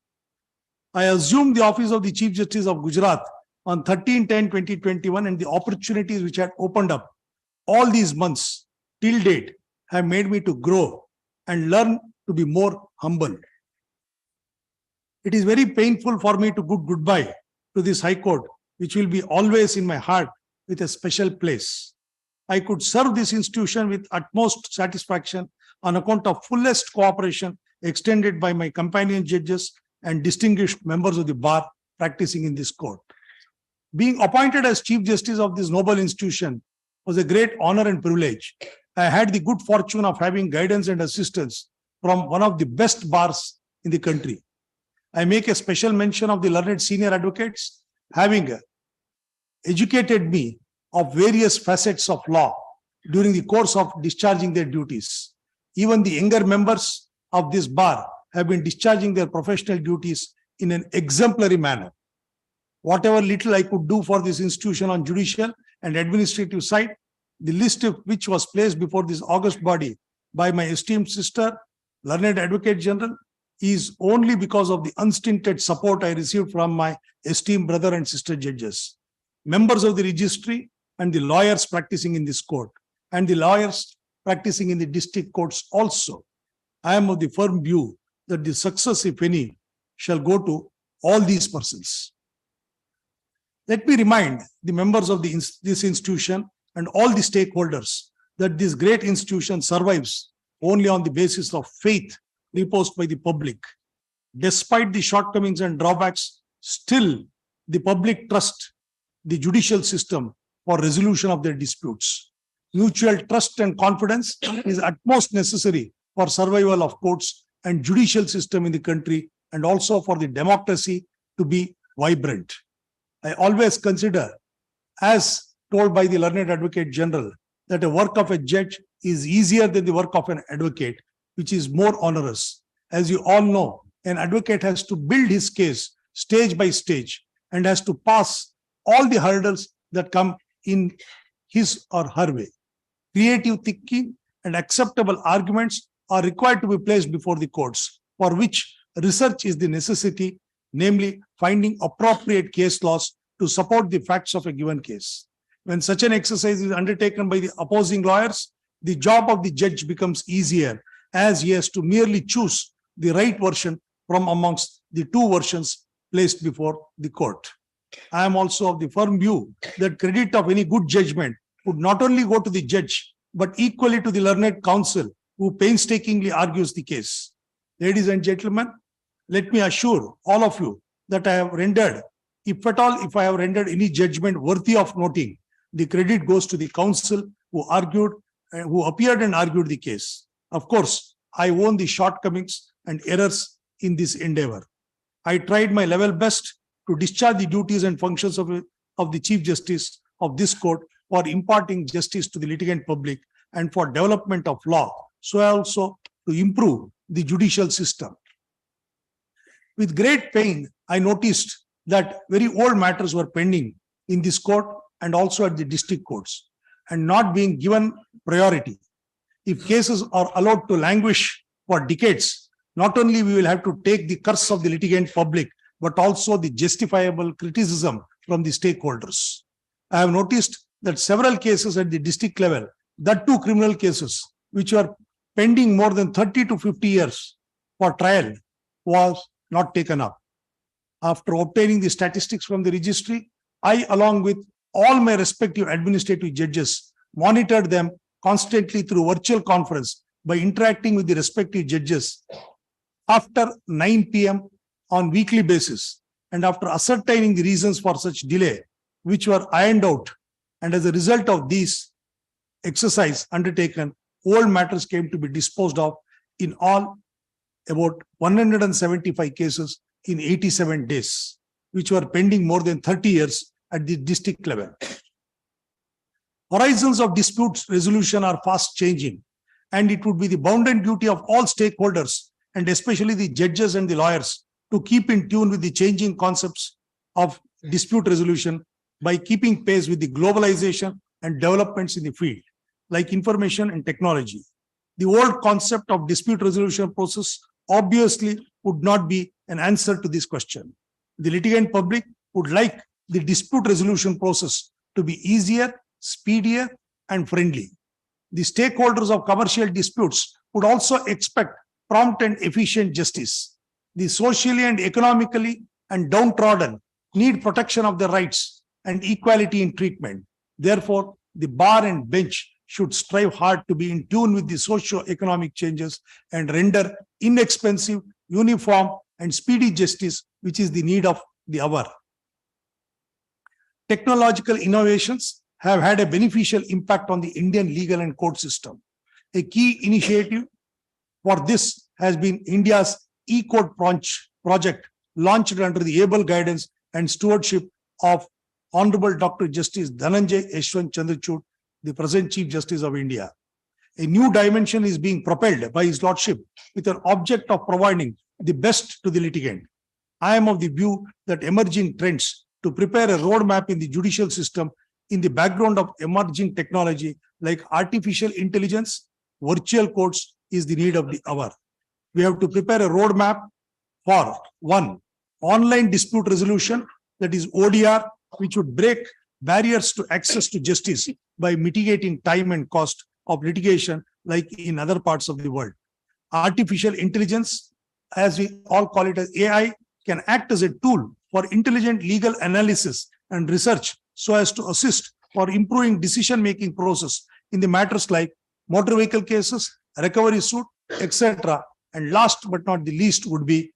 I assumed the office of the Chief Justice of Gujarat on 13/10/2021, and the opportunities which had opened up all these months till date have made me to grow and learn to be more humble. It is very painful for me to bid goodbye to this High Court, which will be always in my heart with a special place. I could serve this institution with utmost satisfaction on account of fullest cooperation extended by my companion judges and distinguished members of the bar practicing in this court. Being appointed as Chief Justice of this noble institution was a great honor and privilege. I had the good fortune of having guidance and assistance from one of the best bars in the country. I make a special mention of the learned senior advocates, having educated me of various facets of law during the course of discharging their duties. Even the younger members of this bar have been discharging their professional duties in an exemplary manner. Whatever little I could do for this institution on judicial and administrative side, the list of which was placed before this august body by my esteemed sister, Learned Advocate General, is only because of the unstinted support I received from my esteemed brother and sister judges, members of the registry, and the lawyers practicing in this court, and the lawyers practicing in the district courts also. I am of the firm view that the success, if any, shall go to all these persons. Let me remind the members of this institution and all the stakeholders that this great institution survives only on the basis of faith reposed by the public. Despite the shortcomings and drawbacks, still the public trust the judicial system for resolution of their disputes. Mutual trust and confidence is utmost necessary for survival of courts and judicial system in the country, and also for the democracy to be vibrant. I always consider, as told by the learned Advocate General, that a work of a judge is easier than the work of an advocate, which is more onerous. As you all know, an advocate has to build his case stage by stage and has to pass all the hurdles that come in his or her way. Creative thinking and acceptable arguments are required to be placed before the courts, for which research is the necessity, namely finding appropriate case laws to support the facts of a given case. When such an exercise is undertaken by the opposing lawyers, the job of the judge becomes easier, as he has to merely choose the right version from amongst the two versions placed before the court. I am also of the firm view that credit of any good judgment would not only go to the judge, but equally to the learned counsel who painstakingly argues the case. Ladies and gentlemen, let me assure all of you that I have rendered, if I have rendered any judgment worthy of noting, the credit goes to the counsel who appeared and argued the case. Of course, I own the shortcomings and errors in this endeavor. I tried my level best to discharge the duties and functions of the Chief Justice of this court for imparting justice to the litigant public and for development of law, so also to improve the judicial system. With great pain, I noticed that very old matters were pending in this court and also at the district courts and not being given priority. If cases are allowed to languish for decades, not only we will have to take the curse of the litigant public, but also the justifiable criticism from the stakeholders. I have noticed that several cases at the district level, that too criminal cases, which were pending more than 30 to 50 years for trial, was not taken up. After obtaining the statistics from the registry, I, along with all my respective administrative judges, monitored them constantly through virtual conference by interacting with the respective judges after 9 p.m. on weekly basis, and after ascertaining the reasons for such delay, which were ironed out, and as a result of these exercise undertaken, old matters came to be disposed of in all about 175 cases in 87 days, which were pending more than 30 years at the district level. Horizons of dispute resolution are fast changing, and it would be the bounden duty of all stakeholders, and especially the judges and the lawyers, to keep in tune with the changing concepts of dispute resolution by keeping pace with the globalization and developments in the field, like information and technology. The old concept of dispute resolution process obviously would not be an answer to this question. The litigant public would like the dispute resolution process to be easier, speedier, and friendly. The stakeholders of commercial disputes would also expect prompt and efficient justice. The socially and economically and downtrodden need protection of their rights and equality in treatment. Therefore, the bar and bench should strive hard to be in tune with the socio-economic changes and render inexpensive, uniform, and speedy justice, which is the need of the hour. Technological innovations have had a beneficial impact on the Indian legal and court system. A key initiative for this has been India's e-court project, launched under the able guidance and stewardship of Honorable Dr. Justice Dhananjay Yashwant Chandrachud, the present Chief Justice of India. A new dimension is being propelled by His Lordship with an object of providing the best to the litigant. I am of the view that emerging trends to prepare a roadmap in the judicial system in the background of emerging technology like artificial intelligence, virtual courts is the need of the hour. We have to prepare a roadmap for 1, online dispute resolution, that is ODR, which would break barriers to access to justice by mitigating time and cost of litigation like in other parts of the world. artificial intelligence, as we all call it as AI, can act as a tool for intelligent legal analysis and research so as to assist for improving decision-making process in the matters like motor vehicle cases, recovery suit, etc. And last but not the least would be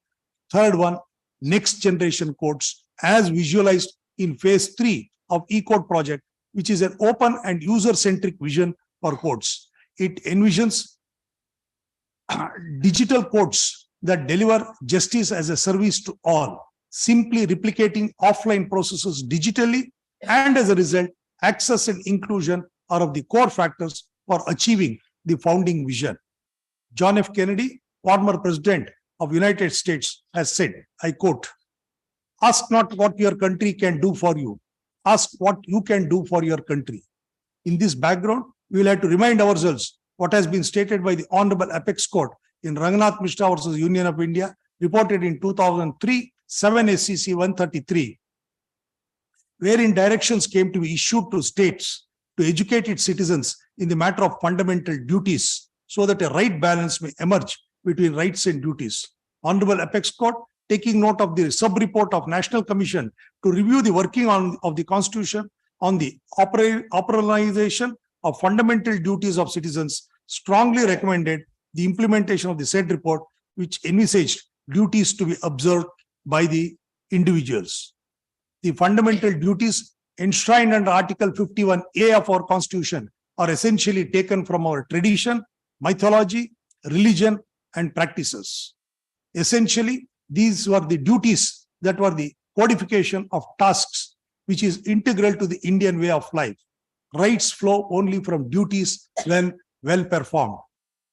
third one, next generation codes as visualized in phase 3 of eCode project, which is an open and user-centric vision for codes. It envisions digital codes that deliver justice as a service to all, simply replicating offline processes digitally, and as a result, access and inclusion are of the core factors for achieving the founding vision. John F. Kennedy, former president of United States, has said, I quote, "Ask not what your country can do for you. Ask what you can do for your country." In this background, we will have to remind ourselves what has been stated by the Honorable Apex Court in Ranganath Mishra versus Union of India, reported in 2003, 7 SCC 133, wherein directions came to be issued to states to educate its citizens in the matter of fundamental duties so that a right balance may emerge between rights and duties. Honorable Apex Court, taking note of the sub-report of National Commission to review the working of the Constitution on the operationalization of fundamental duties of citizens, strongly recommended the implementation of the said report, which envisaged duties to be observed by the individuals. The fundamental duties enshrined under Article 51A of our Constitution are essentially taken from our tradition, mythology, religion, and practices. Essentially, these were the duties that were the codification of tasks, which is integral to the Indian way of life. Rights flow only from duties when well performed.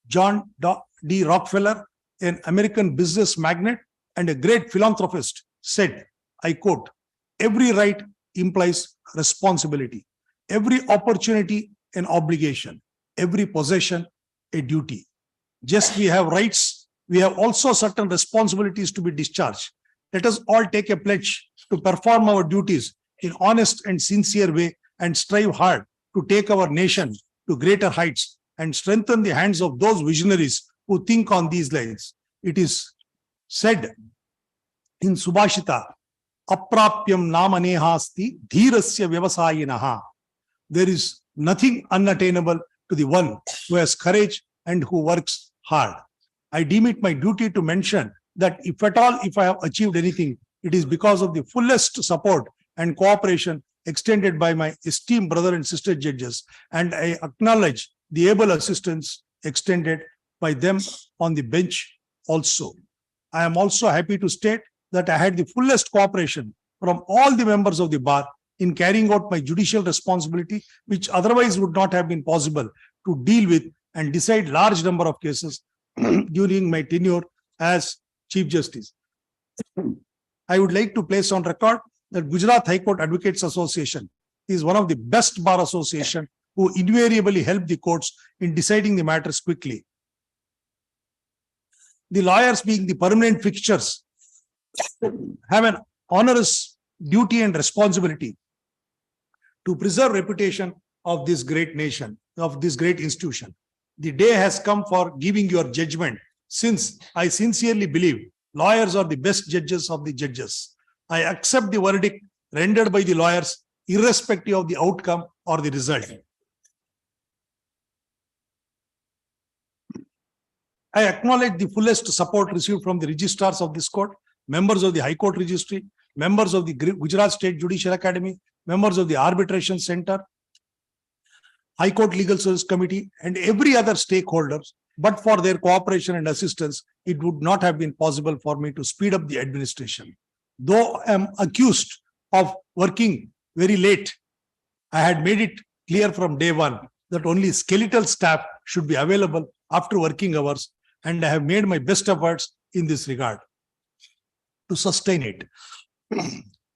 John D. Rockefeller, an American business magnate and a great philanthropist, said, I quote, "Every right implies responsibility, every opportunity an obligation, every possession a duty. Just we have rights, we have also certain responsibilities to be discharged. Let us all take a pledge to perform our duties in honest and sincere way and strive hard to take our nation to greater heights and strengthen the hands of those visionaries who think on these lines." It is said in Subhashita, "Aprapyam namanehasti dhirasya vyavasayinaha." There is nothing unattainable to the one who has courage and who works hard. I deem it my duty to mention that if at all, if I have achieved anything, it is because of the fullest support and cooperation extended by my esteemed brother and sister judges, and I acknowledge the able assistance extended by them on the bench also. I am also happy to state that I had the fullest cooperation from all the members of the bar in carrying out my judicial responsibility, which otherwise would not have been possible to deal with and decide large number of cases during my tenure as Chief Justice. I would like to place on record that Gujarat High Court Advocates Association is one of the best bar association who invariably help the courts in deciding the matters quickly. The lawyers, being the permanent fixtures, have an onerous duty and responsibility to preserve reputation of this great nation, of this great institution. The day has come for giving your judgment, since I sincerely believe lawyers are the best judges of the judges. I accept the verdict rendered by the lawyers, irrespective of the outcome or the result. I acknowledge the fullest support received from the registrars of this court, members of the High Court Registry, members of the Gujarat State Judicial Academy, members of the Arbitration Center, High Court Legal Service Committee, and every other stakeholder. But for their cooperation and assistance, it would not have been possible for me to speed up the administration. Though I am accused of working very late, I had made it clear from day one that only skeletal staff should be available after working hours, and I have made my best efforts in this regard to sustain it.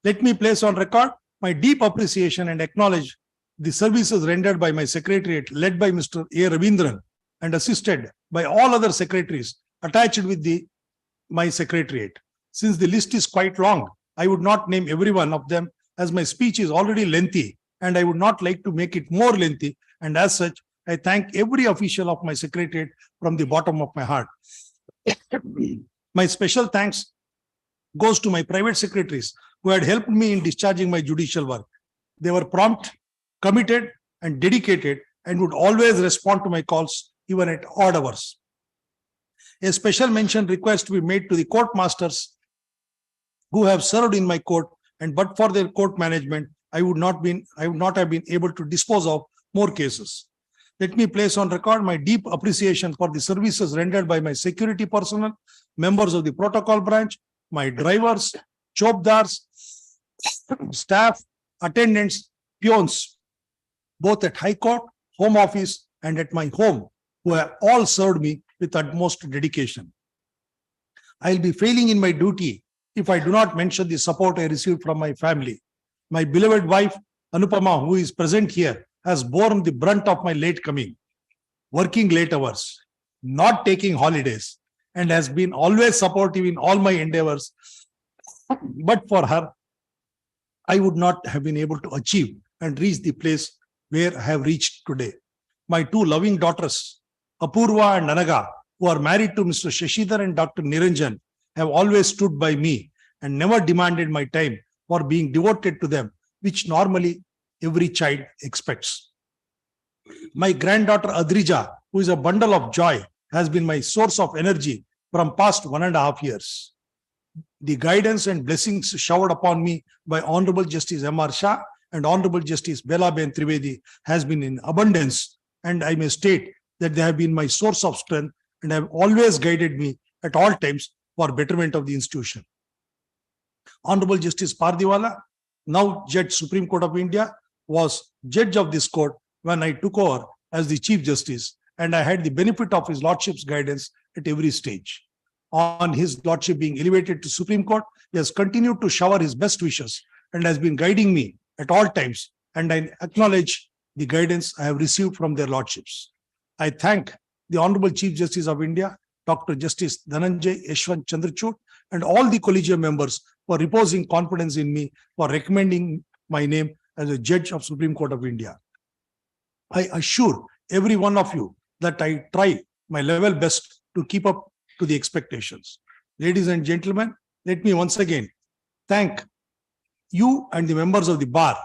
Let me place on record my deep appreciation and acknowledge the services rendered by my secretariat, led by Mr. A. Ravindran and assisted by all other secretaries attached with my secretariat. Since the list is quite long, I would not name every one of them, as my speech is already lengthy and I would not like to make it more lengthy, and as such, I thank every official of my secretariat from the bottom of my heart. My special thanks goes to my private secretaries who had helped me in discharging my judicial work. They were prompt, committed, and dedicated, and would always respond to my calls, even at odd hours. A special mention request to be made to the court masters who have served in my court, and but for their court management, I would not have been able to dispose of more cases. Let me place on record my deep appreciation for the services rendered by my security personnel, members of the protocol branch, my drivers, chowkidars, staff, attendants, peons, both at High Court, Home Office, and at my home, who have all served me with utmost dedication. I'll be failing in my duty if I do not mention the support I received from my family. My beloved wife, Anupama, who is present here, has borne the brunt of my late coming, working late hours, not taking holidays, and has been always supportive in all my endeavors. But for her, I would not have been able to achieve and reach the place where I have reached today. My two loving daughters, Apurva and Anaga, who are married to Mr. Shashidhar and Dr. Niranjan, have always stood by me and never demanded my time for being devoted to them, which normally every child expects. My granddaughter Adrija, who is a bundle of joy, has been my source of energy from past 1.5 years. The guidance and blessings showered upon me by Honorable Justice M.R. Shah and Honorable Justice Bela Ben Trivedi has been in abundance, and I may state that they have been my source of strength and have always guided me at all times for betterment of the institution. Honorable Justice Pardiwala, now Judge Supreme Court of India, was judge of this court when I took over as the Chief Justice, and I had the benefit of his Lordship's guidance at every stage. On his Lordship being elevated to Supreme Court, he has continued to shower his best wishes and has been guiding me at all times, and I acknowledge the guidance I have received from their Lordships. I thank the Honorable Chief Justice of India, Dr. Justice Dhananjay Yashwant Chandrachud, and all the collegium members for reposing confidence in me, for recommending my name as a Judge of Supreme Court of India. I assure every one of you that I try my level best to keep up to the expectations. Ladies and gentlemen, let me once again thank you and the members of the bar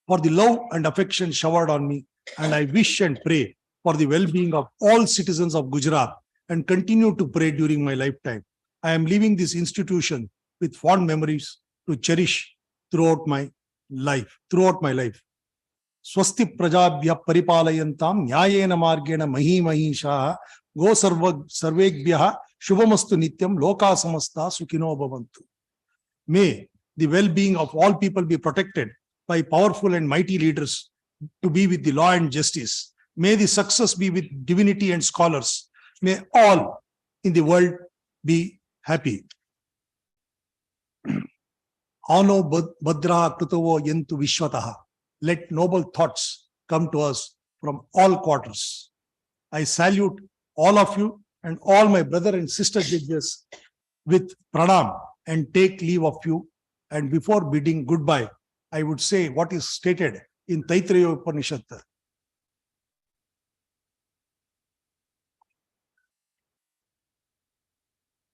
for the love and affection showered on me, and I wish and pray for the well-being of all citizens of Gujarat and continue to pray during my lifetime. I am leaving this institution with fond memories to cherish throughout my life. Swasti prajabhya paripalayantam nyayena margena mahi mahisha go sarvebhyaha shubhamastu nityam loka samasta sukhino bhavantu. May the well-being of all people be protected by powerful and mighty leaders to be with the law and justice. May the success be with divinity and scholars. May all in the world be happy. Ano Bhadra Krutavo Yentu Vishwataha. Let noble thoughts come to us from all quarters. I salute all of you and all my brother and sister judges with pranam and take leave of you. And before bidding goodbye, I would say what is stated in Taittiriya Upanishad.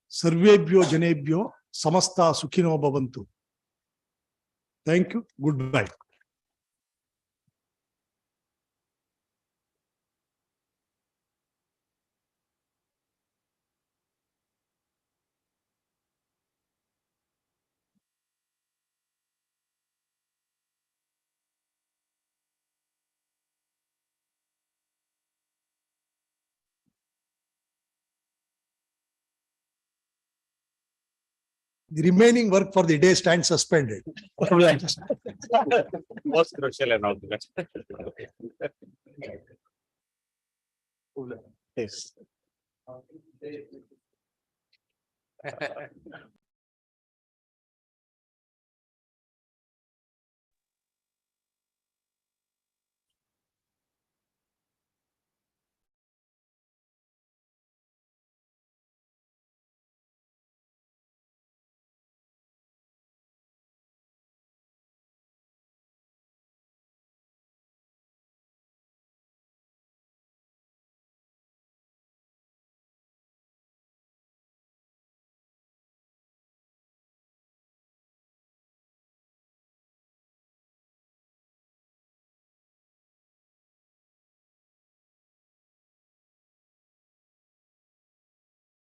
Sarvebhyo janebhyo samasta sukhino bhavantu. Thank you. Goodbye. The remaining work for the day stands suspended. Most crucial and all the best. Yes.